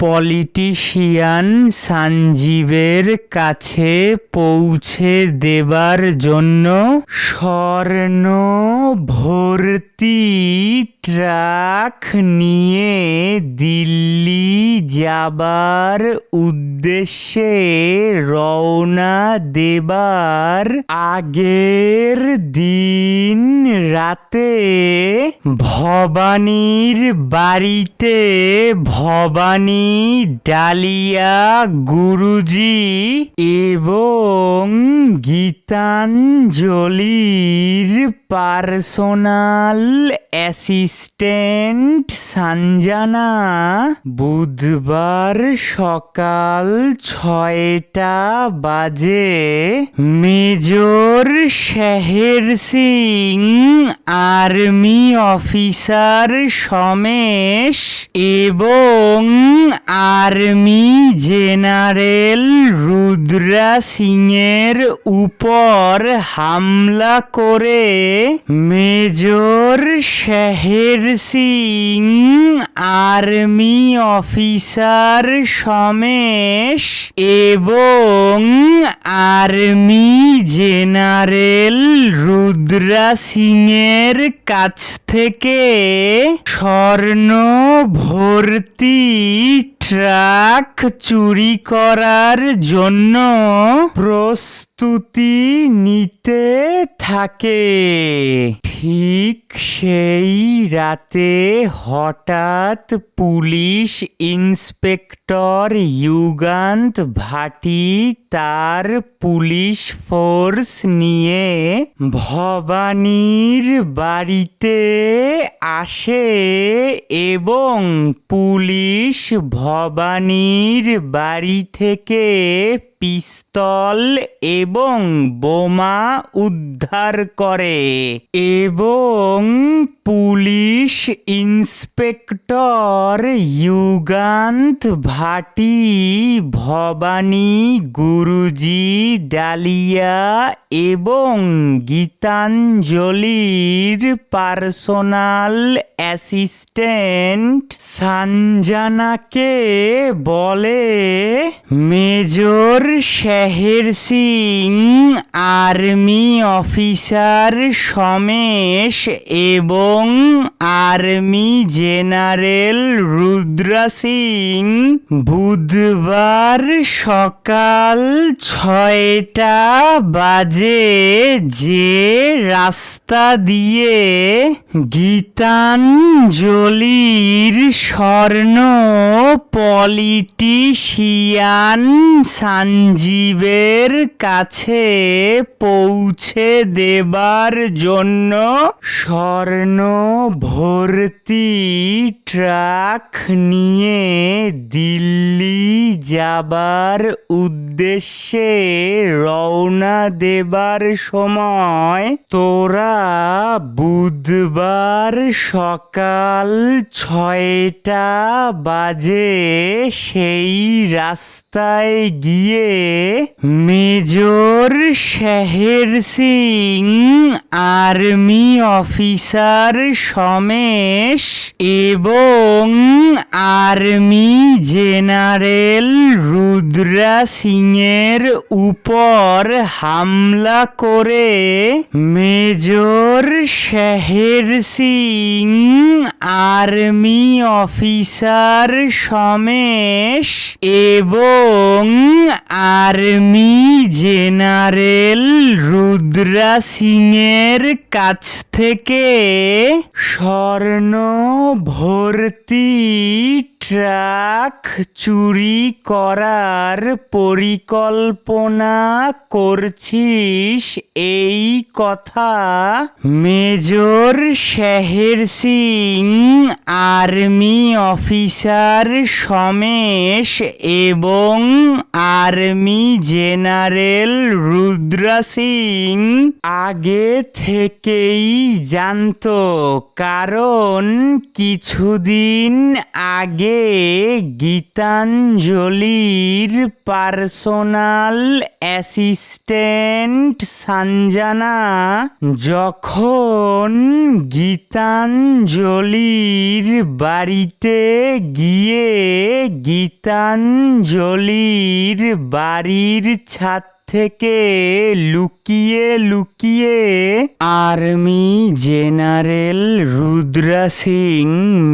পলিটিশিয়ান সঞ্জীবের কাছে পৌঁছে দেবার জন্য স্বর্ণ ভর্তি ট্রাক নিয়ে দিল্লি যাবার উদ্দেশ্যে রওনা দেবার আগের দিন রাতে ভবানীর বাড়িতে ভবানী, ডালিয়া, গুরুজি এবং গীতাঞ্জলির পার্সোনাল অ্যাসিস্ট্যান্ট সঞ্জনা বুধবার সকাল 6টা বাজে major Sher Singh army officer Somesh এবং আর্মি জেনারেল রুদ্র সিংয়ের উপর হামলা করে মেজর শের শেহের সিং আর্মি অফিসার সমেশ এবং আর্মি জেনারেল রুদ্রা সিংয়ের কাছ থেকে স্বর্ণ ভর্তি ট্রাক চুরি করার জন্য প্রস্তুতি নিতে থাকে। ঠিক সেই রাতে হঠাৎ পুলিশ ইন্সপেক্টর যুগান্ত ভাটি তার পুলিশ ফোর্স নিয়ে ভবানীর বাড়িতে আসে এবং পুলিশ ভবানীর বাড়ি থেকে পিস্তল এবং বোমা উদ্ধার করে এবং পুলিশ ইন্সপেক্টর যুগান্ত ভাটি ভবানী গুরুজি ডালিয়া এবং গীতাঞ্জলির পার্সোনাল অ্যাসিস্ট্যান্ট সঞ্জনাকে বলে, major Sher Singh army officer Somesh এবং আর্মি জেনারেল রুদ্রা সিং বুধবার সকাল 6টা বাজে যে রাস্তা দিয়ে গীতাঞ্জলির স্বর্ণ পলিটিশিয়ান সঞ্জীবের কাছে পৌঁছে দেবার জন্য স্বর্ণ ভর্তি ট্রাক নিয়ে দিল্লি যাবার উদ্দেশ্যে রওনা দেবার সময় তোরা বুধবার সকাল 6টা বাজে সেই রাস্তায় গিয়ে major Sher Singh army officer Somesh এবং আর্মি জেনারেল রুদ্রা সিংয়ের উপর হামলা করে major Sher Singh army officer Somesh এবং আর্মি জেনারেল রুদ্রা সিংয়ের কাছ থেকে স্বর্ণ ভর্তি ট্রাক চুরি করার পরিকল্পনা করছিস এই কথা major Sher Singh army officer Somesh এবং আর্মি জেনারেল রুদ্রা সিং আগে থেকেই জানতো, কারণ কিছুদিন আগে গীতাঞ্জলির পার্সোনাল অ্যাসিস্ট্যান্ট সঞ্জনা যখন গীতাঞ্জলির বাড়িতে গিয়ে গীতাঞ্জলির বাড়ির ছাদ থেকে লুকিয়ে লুকিয়ে army general Rudra Singh,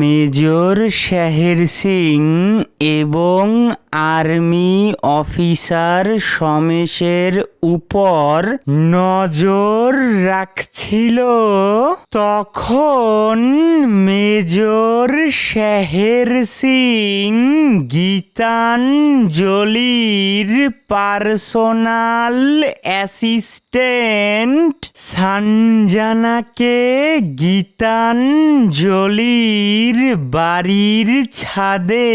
major Sher Singh এবং আর্মি অফিসার সমেশের উপর নজর রাখছিল, তখন মেজর শেহের সিং গীতাঞ্জলির পার্সোনাল অ্যাসিস্ট্যান্ট সঞ্জনাকে গীতাঞ্জলির বাড়ির ছাদে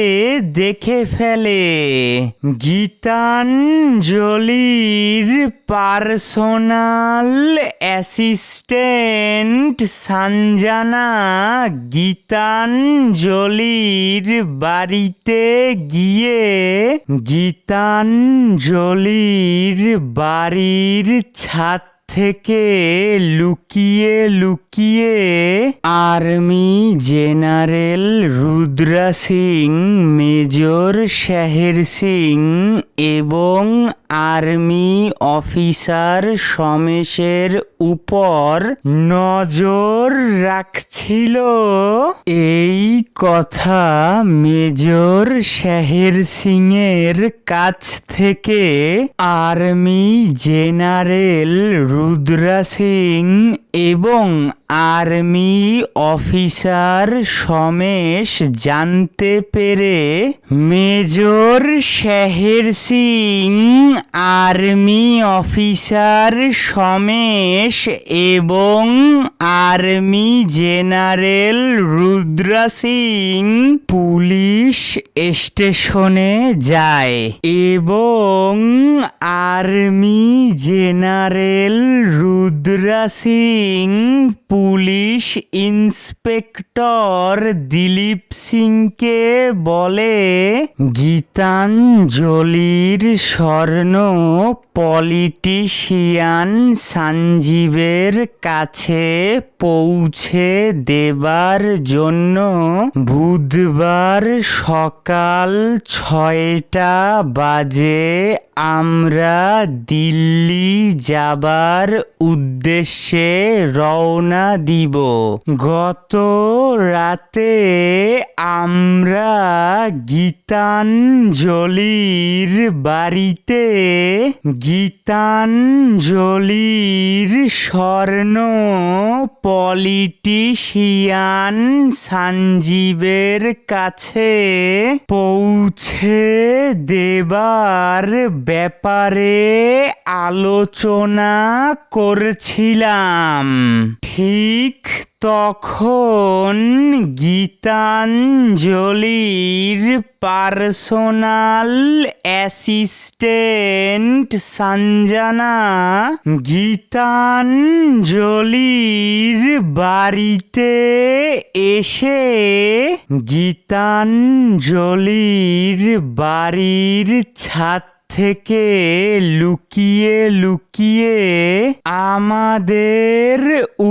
দেখে ফেলে। গীতাঞ্জলির পার্সোনাল অ্যাসিস্ট্যান্ট সঞ্জনা গীতাঞ্জলির বাড়িতে গিয়ে গীতাঞ্জলির বাড়ির ছাদ থেকে লুকিয়ে লুকিয়ে army general Rudra Singh, major Sher Singh এবং আর্মি অফিসার সমেশের উপর নজর রাখছিল। এই কথা মেজর শের সিং এর কাছ থেকে আর্মি জেনারেল রুদ্রা সিং এবং আর্মি অফিসার সমেশ জানতে পেরে major Sher Singh, army officer Somesh এবং army general Rudra Singh police স্টেশনে যায় এবং army general Rudra Singh police inspector Dilip সিংকে বলে, গীতাঞ্জলির স্বর্ণ পলিটিশিয়ান সঞ্জীবের কাছে পৌঁছে দেবার জন্য বুধবার সকাল 6টা বাজে আমরা দিল্লি যাবার উদ্দেশ্যে রওনা দিব। গত রাতে আমরা গীতাঞ্জলির বাড়িতে গীতাঞ্জলির স্বর্ণ পলিটিশিয়ান সঞ্জীবের কাছে পৌঁছে দেবার ব্যাপারে আলোচনা করছিলাম। ঠিক তখন গীতাঞ্জলির পার্সোনাল অ্যাসিস্ট্যান্ট সঞ্জনা গীতাঞ্জলির বাড়িতে এসে গীতাঞ্জলির বাড়ির ছাদ থেকে লুকিয়ে লুকিয়ে আমাদের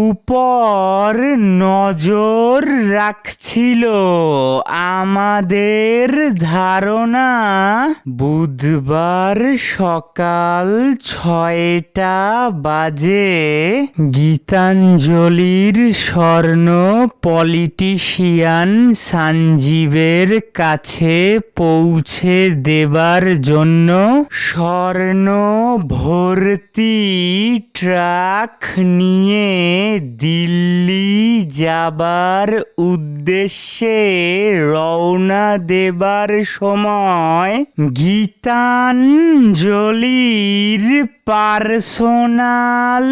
উপর নজর রাখছিল। আমাদের ধারণা বুধবার সকাল 6টা বাজে গীতাঞ্জলির স্বর্ণ পলিটিশিয়ান সঞ্জীবের কাছে পৌঁছে দেবার জন্য স্বর্ণ ভর্তি ট্রাক নিয়ে দিল্লি যাবার উদ্দেশ্যে রওনা দেবার সময় গীতাঞ্জলির পার্সোনাল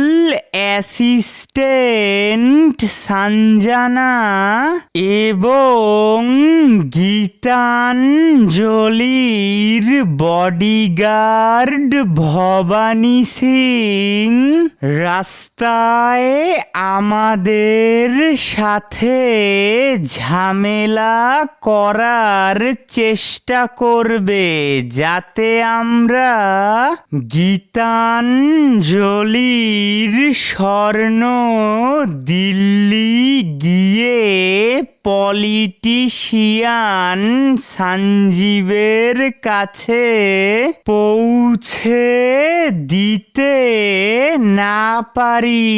অ্যাসিস্ট্যান্ট সঞ্জনা এবং গীতাঞ্জলির বডিগার্ড ভবানী সিং রাস্তায় আমাদের সাথে ঝামেলা করার চেষ্টা করবে, যাতে আমরা গীতাঞ্জলির স্বর্ণ দিল্লি গিয়ে পলিটিশিয়ান সঞ্জীবের কাছে পৌঁছে দিতে না পারি।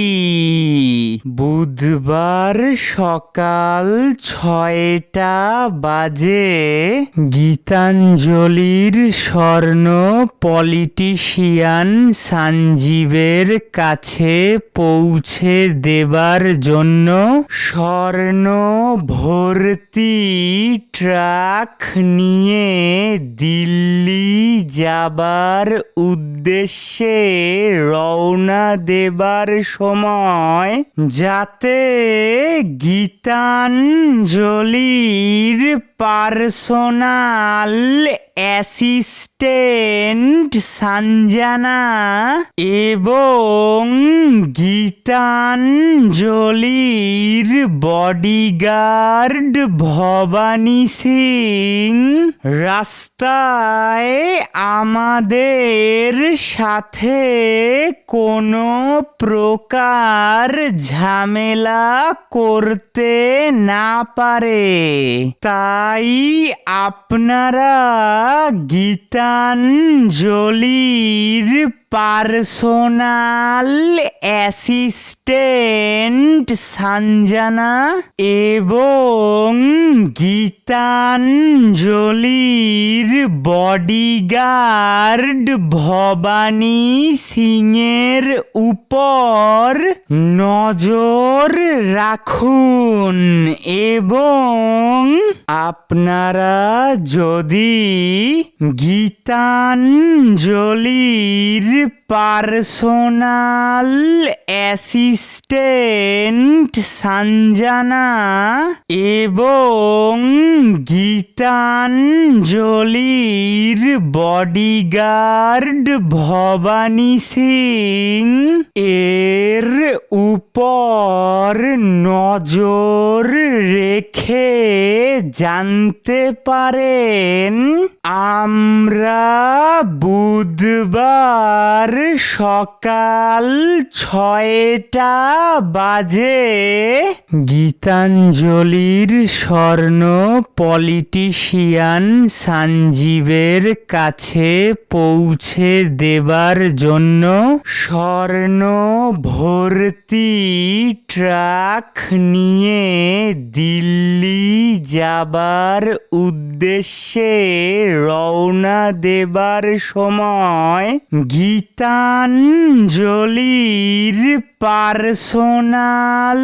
বুধবার সকাল 6টা বাজে গীতাঞ্জলির স্বর্ণ পলিটিশিয়ান সঞ্জীবের কাছে পৌঁছে দেবার জন্য স্বর্ণ ভর্তি ট্রাক নিয়ে দিল্লি যাবার উদ্দেশ্যে রওনা দেবার সময় যাতে গীতাঞ্জলির পার্সোনাল অ্যাসিস্ট্যান্ট সঞ্জনা এবং গীতাঞ্জলির বডিগার্ড গার্ড ভবানী সিং রাস্তায় আমাদের সাথে কোনো প্রকার ঝামেলা করতে না পারে, তাই আপনারা গীতাঞ্জলির পার্সোনাল অ্যাসিস্ট্যান্ট সঞ্জনা এবং গীতাঞ্জলির বডিগার্ড ভবানী সিংয়ের উপর নজর রাখুন এবং আপনারা যদি গীতাঞ্জলির পার্সোনাল অ্যাসিস্ট্যান্ট সঞ্জনা এবং গীতাঞ্জলির বডিগার্ড ভবানী সিং এর উপর নজর রেখে জানতে পারেন আমরা বুধবার সকাল 6টা বাজে গীতাঞ্জলির স্বর্ণ পলিটিশিয়ান সঞ্জীবের কাছে পৌঁছে দেবার জন্য স্বর্ণ ভর্তি ট্রাক নিয়ে দিল্লি যাবার উদ্দেশ্যে রওনা দেবার সময় গীতাঞ্জলির পার্সোনাল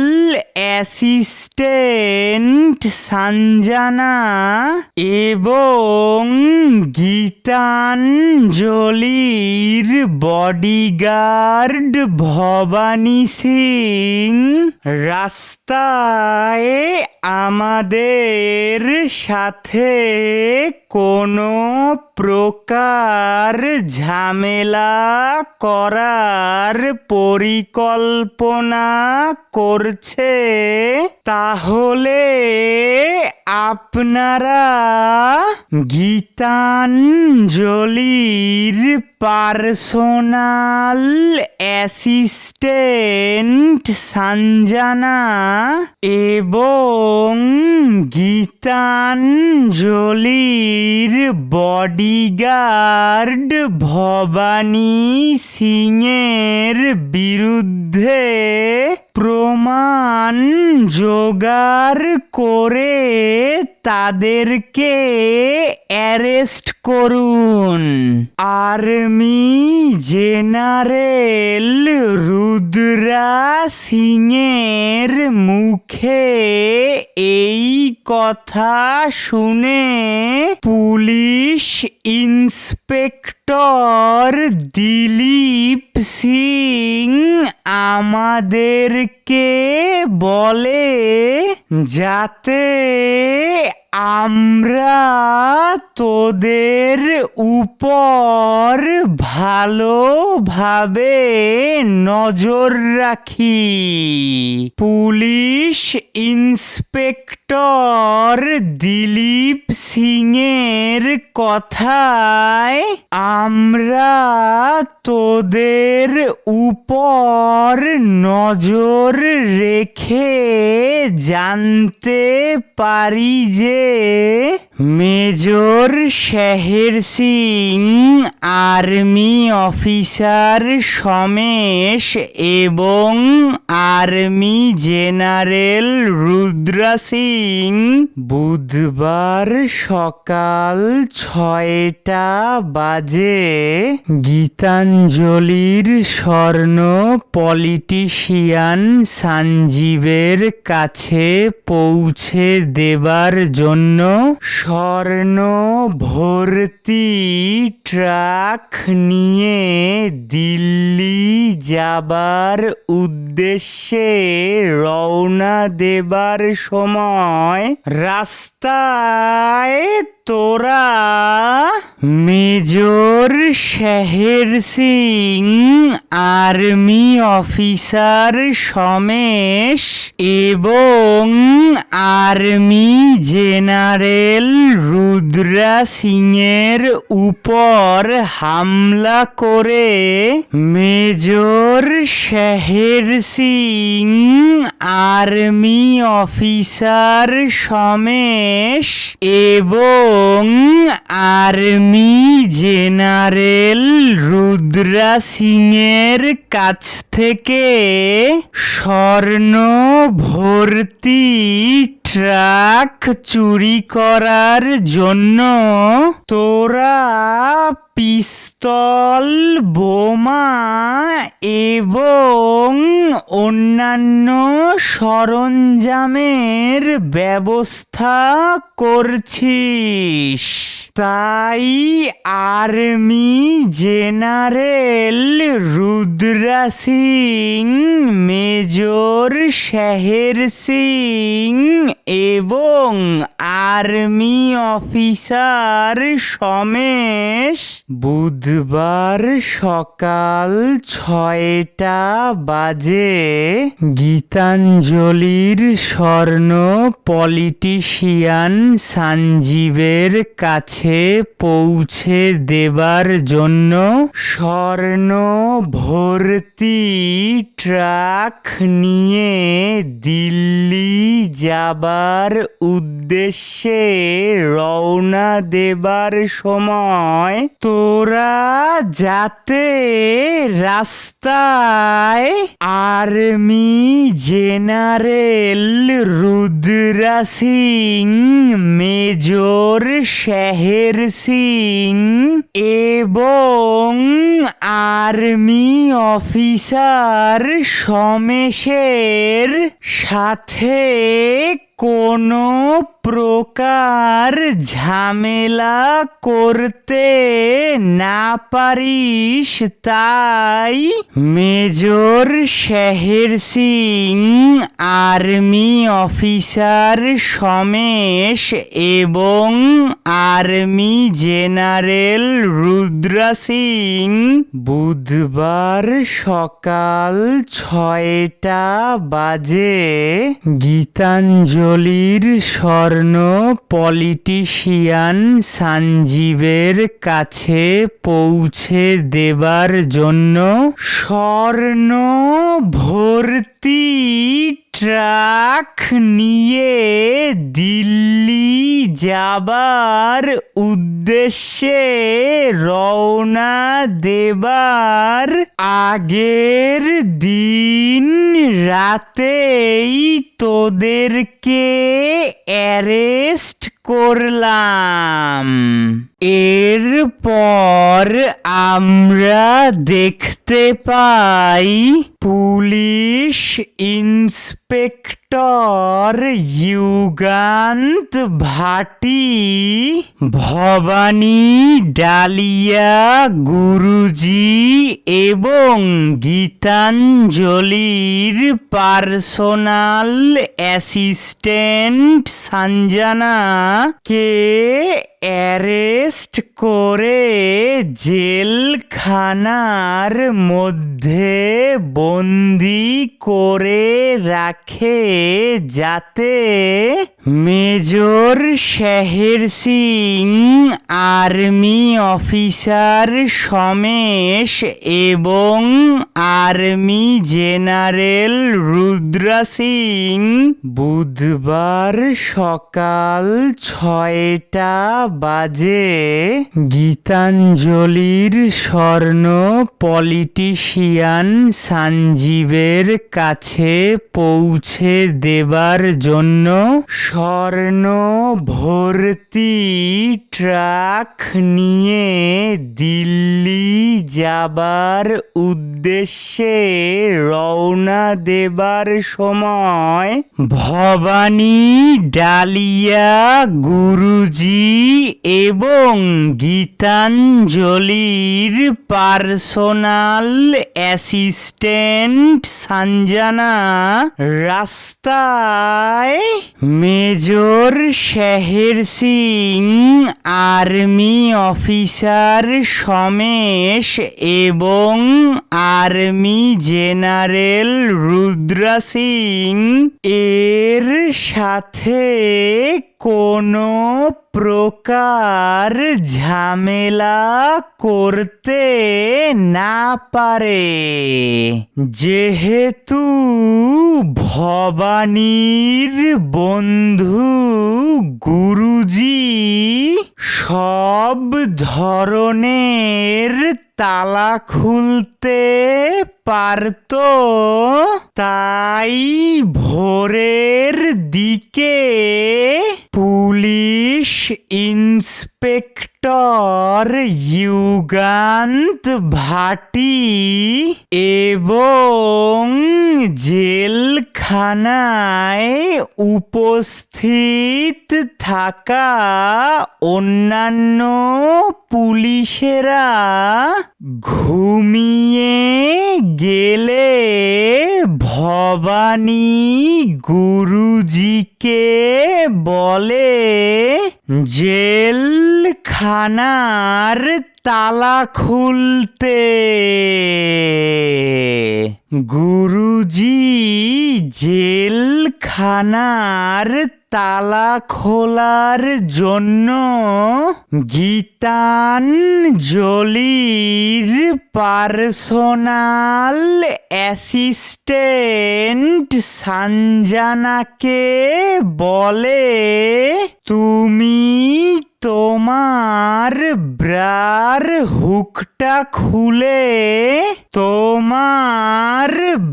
অ্যাসিস্ট্যান্ট সঞ্জনা এবং গীতাঞ্জলির বডিগার্ড ভবানী সিং রাস্তায় আমাদের সাথে কোনো প্রকার ঝামেলা করার পরিকল্পনা করছে, তাহলে আপনারা গীতাঞ্জলির পার্সোনাল অ্যাসিস্ট্যান্ট সঞ্জনা এবং গীতাঞ্জলির বডিগার্ড ভবানী সিংয়ের বিরুদ্ধে প্রমাণ জোগাড় করে তাদেরকে অ্যারেস্ট করুন। আর্মি জেনারেল রুদ্রা সিংয়ের মুখে এই কথা শুনে পুলিশ ইন্সপেক্টর দিলীপ সিং আমাদেরকে বলে যাতে আমরা তোদের উপর ভালোভাবে নজর রাখি। পুলিশ ইন্সপেক্টর দিলীপ সিংয়ের কথায় আমরা তোদের উপর নজর রেখে জানতে পারি যে major Sher Singh army officer Somesh এবং আর্মি জেনারেল রুদ্র সিং বুধবার সকাল 6টা বাজে গীতাঞ্জলির স্বর্ণ পলিটিশিয়ান সঞ্জীবের কাছে পৌঁছে দেবার জন্য স্বর্ণ ভর্তি ট্রাক নিয়ে দিল্লি যাবার উদ্দেশ্যে রওনা দেবার সময় রাস্তায় তোরা major Sher Singh army officer Somesh এবং আর্মি জেনারেল রুদ্রা সিংয়ের উপর হামলা করে major Sher Singh army officer Somesh এবং আর্মি জেনারেল রুদ্রা সিংয়ের কাছ থেকে স্বর্ণ ভর্তি ট্রাক চুরি করার জন্য তোরা পিস্তল, বোমা এবং অন্যান্য সরঞ্জামের ব্যবস্থা করছিস। তাই army general Rudra Singh, major Sher Singh এবং আর্মি অফিসার সমেশ বুধবার সকাল 6টা বাজে গীতাঞ্জলির স্বর্ণ পলিটিশিয়ান সঞ্জীবের কাছে পৌঁছে দেবার জন্য স্বর্ণ ভর্তি ট্রাক নিয়ে দিল্লি যাবার উদ্দেশ্যে রওনা দেবার সময় তোরা যাতে রাস্তায় army general Rudra Singh, major Sher Singh এবং আর্মি অফিসার সমেশের সাথে কোনো প্রকার ঝামেলা করতে না পারিস, তাই major Sher Singh, army officer Somesh এবং আর্মি জেনারেল রুদ্রা সিং বুধবার সকাল 6টা বাজে গীতাঞ্জলির স্বর্ণ পলিটিশিয়ান সঞ্জীবের কাছে পৌঁছে দেবার জন্য স্বর্ণ ভর্তি ট্রাক নিয়ে দিল্লি যাবার উদ্দেশ্যে রওনা দেবার আগের দিন রাতেই তোদেরকে অ্যারেস্ট করলাম। এরপর আমরা দেখতে পাই পুলিশ ইন্সপেক্টর যুগান্ত ভাটি ভবানী ডালিয়া গুরুজি এবং গীতাঞ্জলির পার্সোনাল অ্যাসিস্ট্যান্ট সঞ্জনা কে অ্যারেস্ট করে জেলখানার মধ্যে বন্দি করে রাখে, যাতে major Sher Singh, army officer Somesh এবং আর্মি জেনারেল রুদ্রা সিং বুধবার সকাল 6টা বাজে গীতাঞ্জলির স্বর্ণ পলিটিশিয়ান সঞ্জীবের কাছে পৌঁছে দেবার জন্য স্বর্ণ ভর্তি ট্রাক নিয়ে দিল্লি যাবার উদ্দেশ্যে রওনা দেবার সময় ভবানী ডালিয়া গুরুজি এবং গীতাঞ্জলির পার্সোনাল অ্যাসিস্ট্যান্ট সঞ্জনা রাস্তায় major Sher Singh army officer Somesh এবং আর্মি জেনারেল রুদ্র সিং এর সাথে কোনো প্রকার ঝামেলা করতে না পারে, যেহেতু ভবানীর বন্ধু গুরুজি সব ধরনের তালা খুলতে পারত, তাই ভোরের দিকে পুলিশ ইন্সপেক্টর যুগান্ত ভাটি এবং জেলখানায় উপস্থিত থাকা অন্যান্য পুলিশেরা ঘুমিয়ে গেলে ভবানী গুরুজিকে বলে, জেলখানার তালা খুলতে। গুরুজি জেলখানার তালা খোলার জন্য গীতাঞ্জলির পার্সোনাল অ্যাসিস্ট্যান্ট সঞ্জনাকে বলে, তুমি তোমার ব্রার হুকটা খুলে তোমার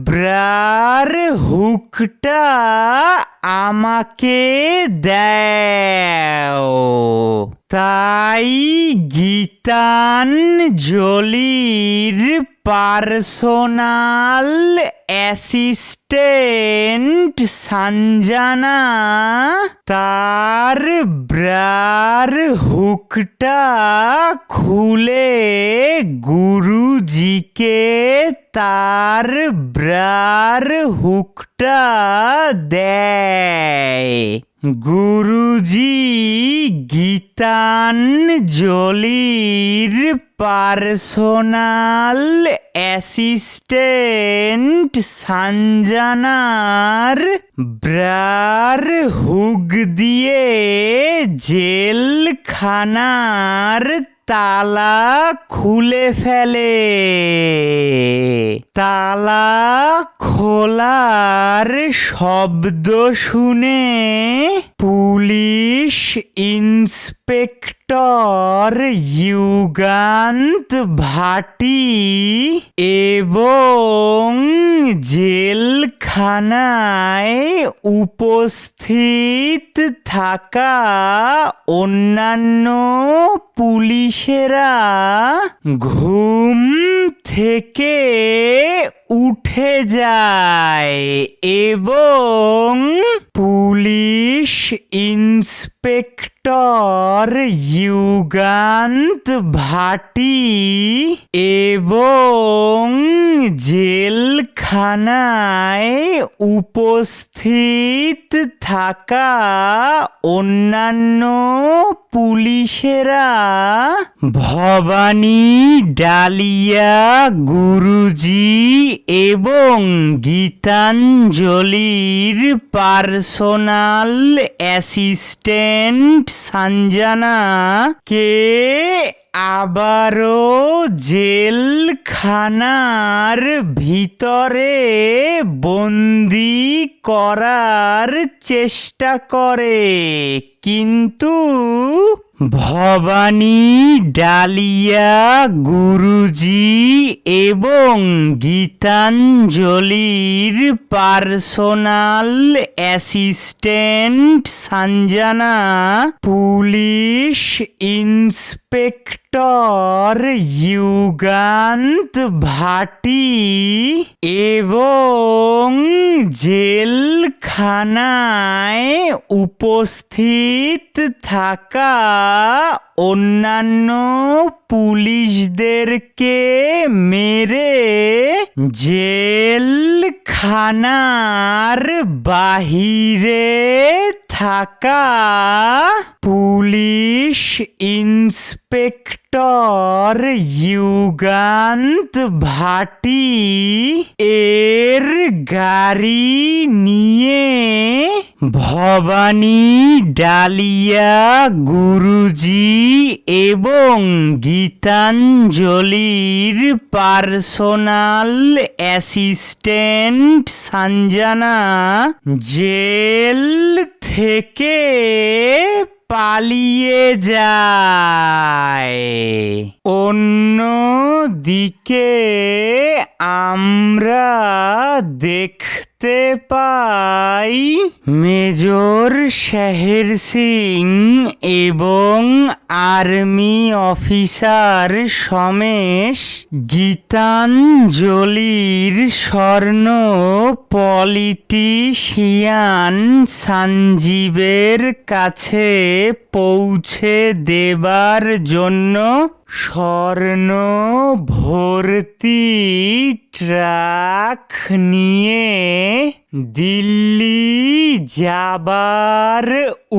ব্রার হুকটা আমাকে দাও। তাই গীতাঞ্জলির পার্সোনাল অ্যাসিস্ট্যান্ট সঞ্জনা তার ব্রার হুকটা খুলে গুরুজিকে তার ব্রার হুকটা দেয়। গুরুজি গীতাঞ্জলির পার্সোনাল অ্যাসিস্ট্যান্ট সঞ্জনার ব্রার হুক দিয়ে জেলখানার তালা খুলে ফেলে। তালা খোলার শব্দ শুনে পুলিশ ইন্সপেক্টর যুগান্ত ভাটি এবং জেলখানায় উপস্থিত থাকা অন্যান্য পুলিশেরা ঘুম থেকে উঠে যায় এবং পুলিশ ইন্সপেক্টর যুগান্ত ভাটি এবং জেলখানায় উপস্থিত থাকা অন্যান্য পুলিশেরা ভবানী ডালিয়া গুরুজি এবং গীতাঞ্জলির পার্সোনাল অ্যাসিস্ট্যান্ট সঞ্জনা কে আবারও জেলখানার ভিতরে বন্দি করার চেষ্টা করে, কিন্তু ভবানী ডালিয়া গুরুজি এবং গীতাঞ্জলির personal assistant Sanjana police inspector Yugant Bhati এবং জেলখানায় উপস্থিত থাকা অন্যান্য পুলিশদেরকে মেরে জেলখানার বাহিরে থাকা পুলিশ ইন্সপেক্টর যুগান্ত ভাটি এর গাড়ি নিয়ে ভবানী ডালিয়া গুরুজি এবং গীতাঞ্জলির পার্সোনাল অ্যাসিস্ট্যান্ট সঞ্জনা জেল থেকে পালিয়ে যায়। অন্যদিকে আমরা দেখতে পাই মেজর শের সিং এবং আর্মি অফিসার সমেশ গীতাঞ্জলির স্বর্ণ পলিটিশিয়ান সঞ্জীবের কাছে পৌঁছে দেবার জন্য স্বর্ণ ভর্তি ট্রাক নিয়ে দিল্লি যাবার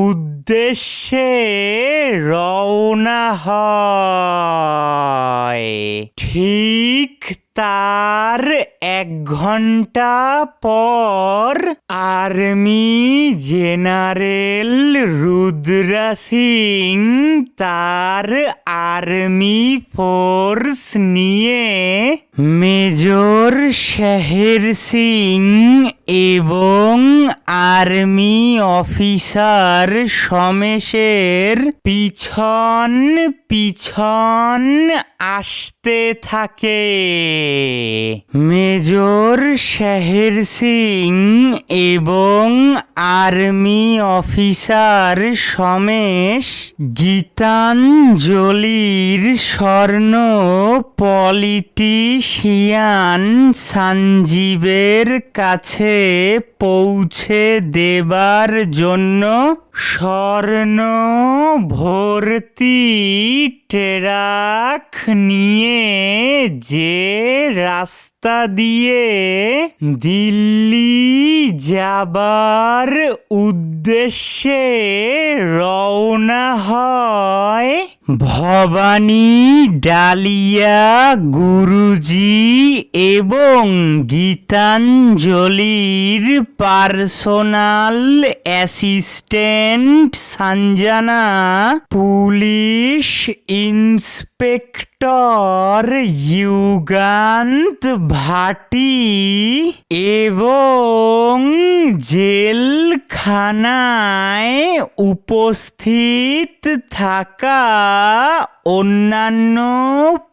উদ্দেশ্যে রওনা হয়। ঠিক তার 1 ঘন্টা পর আর্মি জেনারেল রুদ্রা সিং তার আর্মি ফোর্স নিয়ে মেজর শের সিং এবং আর্মি অফিসার সমেশের পিছন পিছন আসতে থাকে। মেজর শের সিং এবং আর্মি অফিসার সমেশ গীতাঞ্জলির স্বর্ণ পলিটিশিয়ান সঞ্জীবের কাছে পৌঁছে দেবার জন্য স্বর্ণ ভর্তি ট্রাক নিয়ে যে রাস্তা দিয়ে দিল্লি যাবার উদ্দেশ্যে রওনা হয় ভবানী ডালিয়া গুরুজি এবং গীতাঞ্জলির personal assistant Sanjana police inspector Yugant Bhati এবং জেলখানায় উপস্থিত থাকা অন্যান্য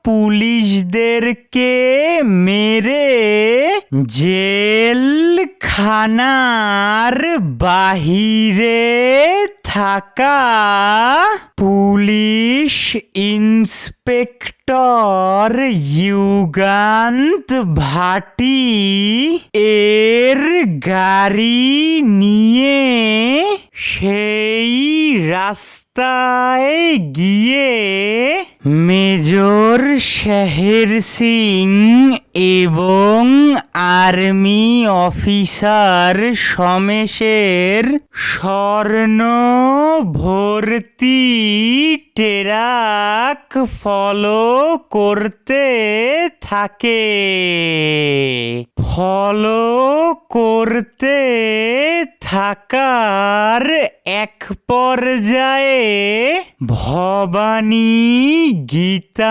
পুলিশদেরকে মেরে জেলখানার বাহিরে থাকা পুলিশ ইন্সপেক্টর যুগান্ত ভাটি এর গাড়ি নিয়ে সেই রাস্তায় গিয়ে মেজর শের সিং এবং আর্মি অফিসার সমেশের স্বর্ণ ভর্তি ট্রাক ফলো করতে থাকে। ফলো করতে থাকার এক পর্যায়ে ভবানী গীতাঞ্জলির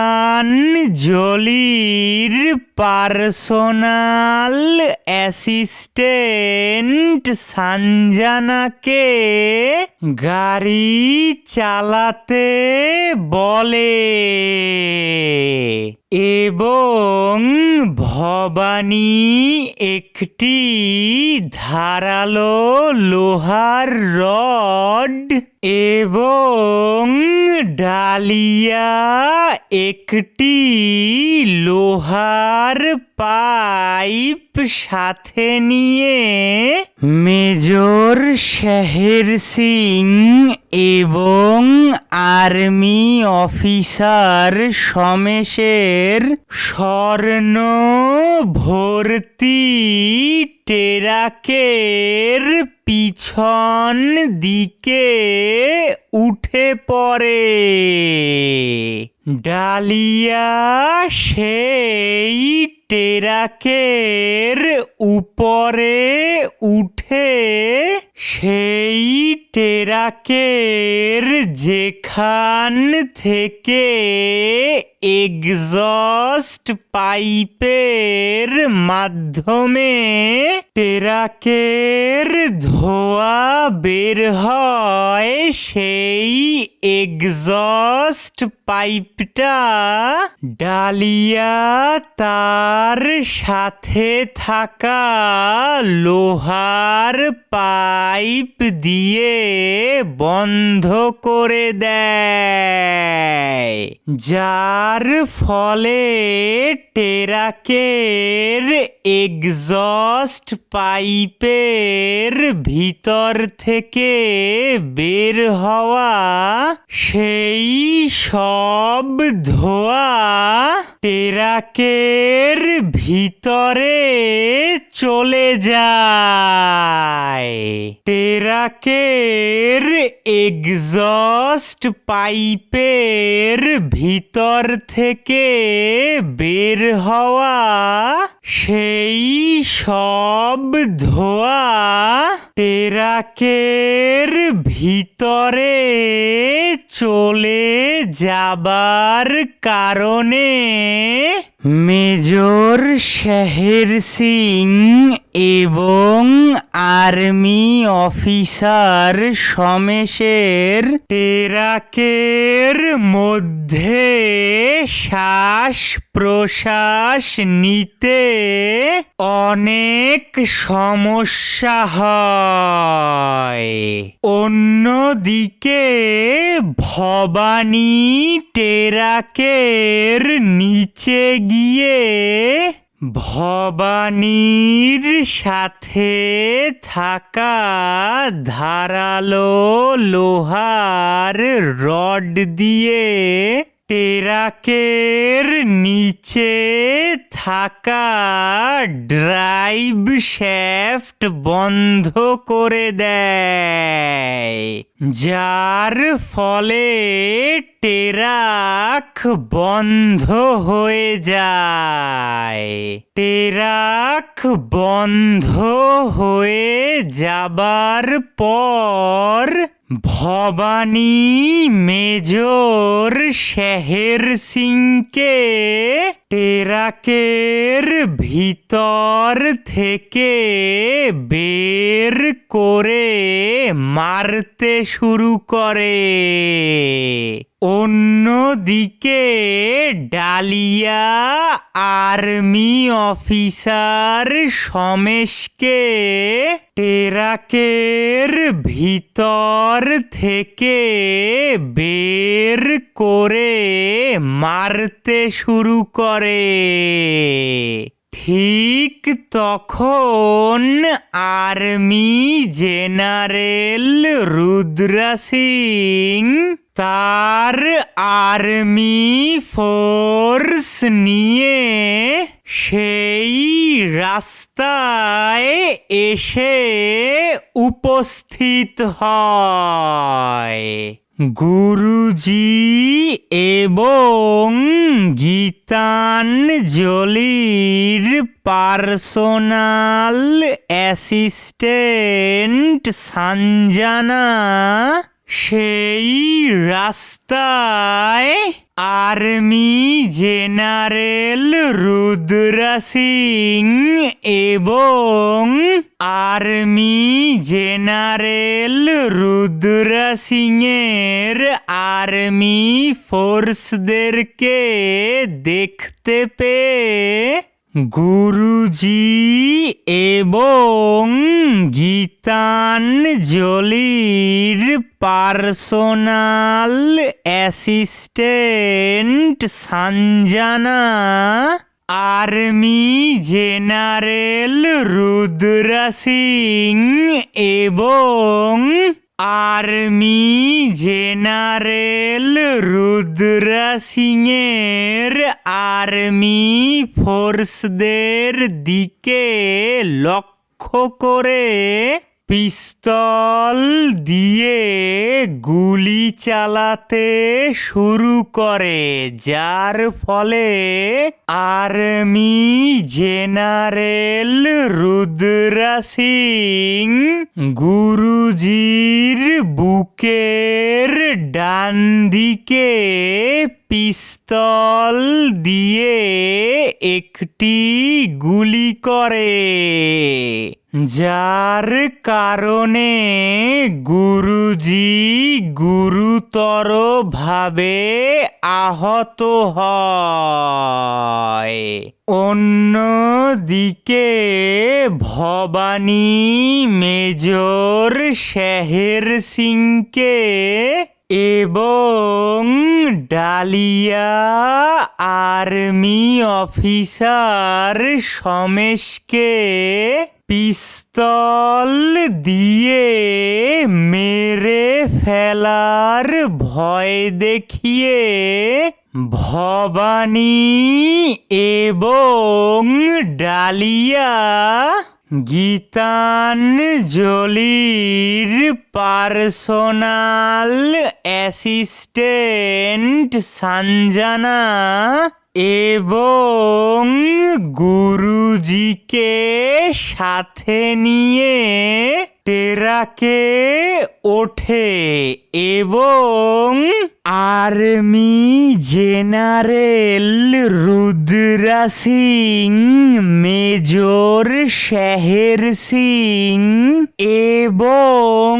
পার্সোনাল অ্যাসিস্ট্যান্ট সঞ্জনাকে গাড়ি চালাতে বলে এবং ভবানী একটি ধারালো লোহার রড এবং ডালিয়া একটি লোহার পাইপ সাথে নিয়ে মেজর শের সিং এবং আর্মি অফিসার সমেশের স্বর্ণ ভর্তি টেরাকের পিছন দিকে উঠে পড়ে। ডালিয়া সেই টেরাকের উপরে উঠে সেই টেরাকের যেখান থেকে এক্সস্ট পাইপের মাধ্যমে টেরাকের ধোঁয়া বের হয় সেই এক্সস্ট পাইপটা ডালিয়া তার সাথে থাকা লোহার পাইপ দিয়ে বন্ধ করে দেয়, যার ফলে টেরাকের এক্সস্ট পাইপের ভিতর থেকে বের হওয়া সেই সব ধোঁয়া টেরাকের ভিতরে চলে যায়। টেরাকের এক্সস্ট পাইপের ভিতর থেকে বের হওয়া সেই সব ধোঁয়া টেরাকের ভিতরে চলে যাবার কারণে মেজর শের সিং এবং আর্মি অফিসার সমেশের টেরাকের মধ্যে শ্বাস প্রশ্বাস নিতে অনেক সমস্যা হয়। অন্যদিকে ভবানী টেরাকের নিচে গিয়ে ভবানীর সাথে থাকা ধারালো লোহার রড দিয়ে টেরাকের নিচে থাকা ড্রাইভ শ্যাফট বন্ধ করে দেয়, যার ফলে টেরাক বন্ধ হয়ে যায়। টেরাক বন্ধ হয়ে যাবার পর ভবানী মেজর শের সিংকে টেরাকের ভিতর থেকে বের করে মারতে শুরু করে। অন্যদিকে ডালিয়া আর্মি অফিসার সমেশকে টেরাকের ভিতর থেকে বের করে মারতে শুরু করে। ঠিক তখন আর্মি জেনারেল রুদ্রা সিং তার আর্মি ফোর্স নিয়ে সেই রাস্তায় এসে উপস্থিত হয়। গুরুজি এবং গীতাঞ্জলির পার্সোনাল অ্যাসিস্ট্যান্ট সঞ্জনা সেই রাস্তায় আর্মি জেনারেল রুদ্রা সিং এবং আর্মি জেনারেল রুদ্রা সিং এর আর্মি ফোর্সদেরকে দেখতে পেয়ে গুরুজি এবং গীতাঞ্জলির personal assistant Sanjana, army general Rudra Singh এবং আর্মি জেনারেল রুদ্র সিংয়ের আর্মি ফোর্সদের দিকে লক্ষ্য করে পিস্তল দিয়ে গুলি চালাতে শুরু করে, যার ফলে আর্মি জেনারেল রুদ্র সিং গুরুজির বুকের ডান দিকে পিস্তল দিয়ে একটি গুলি করে, যার কারণে গুরুজি গুরুতরভাবে আহত হয়। অন্যদিকে ভবানী মেজর শের সিংকে এবং ডালিয়া আর্মি অফিসার সমেশকে পিস্তল দিয়ে মেরে ফেলার ভয় দেখিয়ে ভবানী এবং ডালিয়া গীতাঞ্জলির পার্সোনাল অ্যাসিস্ট্যান্ট সঞ্জনা এবং গুরুজিকে সাথে নিয়ে টেরাকে ওঠে এবং army general Rudra Singh, major Sher Singh এবং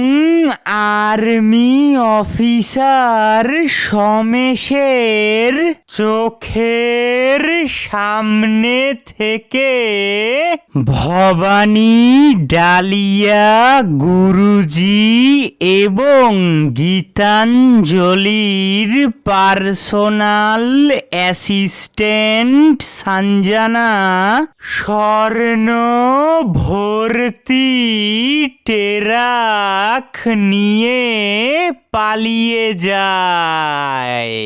আর্মি অফিসার সমেশের চোখের সামনে থেকে ভবানী, ডালিয়া, গুরুজি এবং গীতাঞ্জলির পার্সোনাল অ্যাসিস্ট্যান্ট সঞ্জনা স্বর্ণ ভর্তি টেরাক নিয়ে পালিয়ে যায়।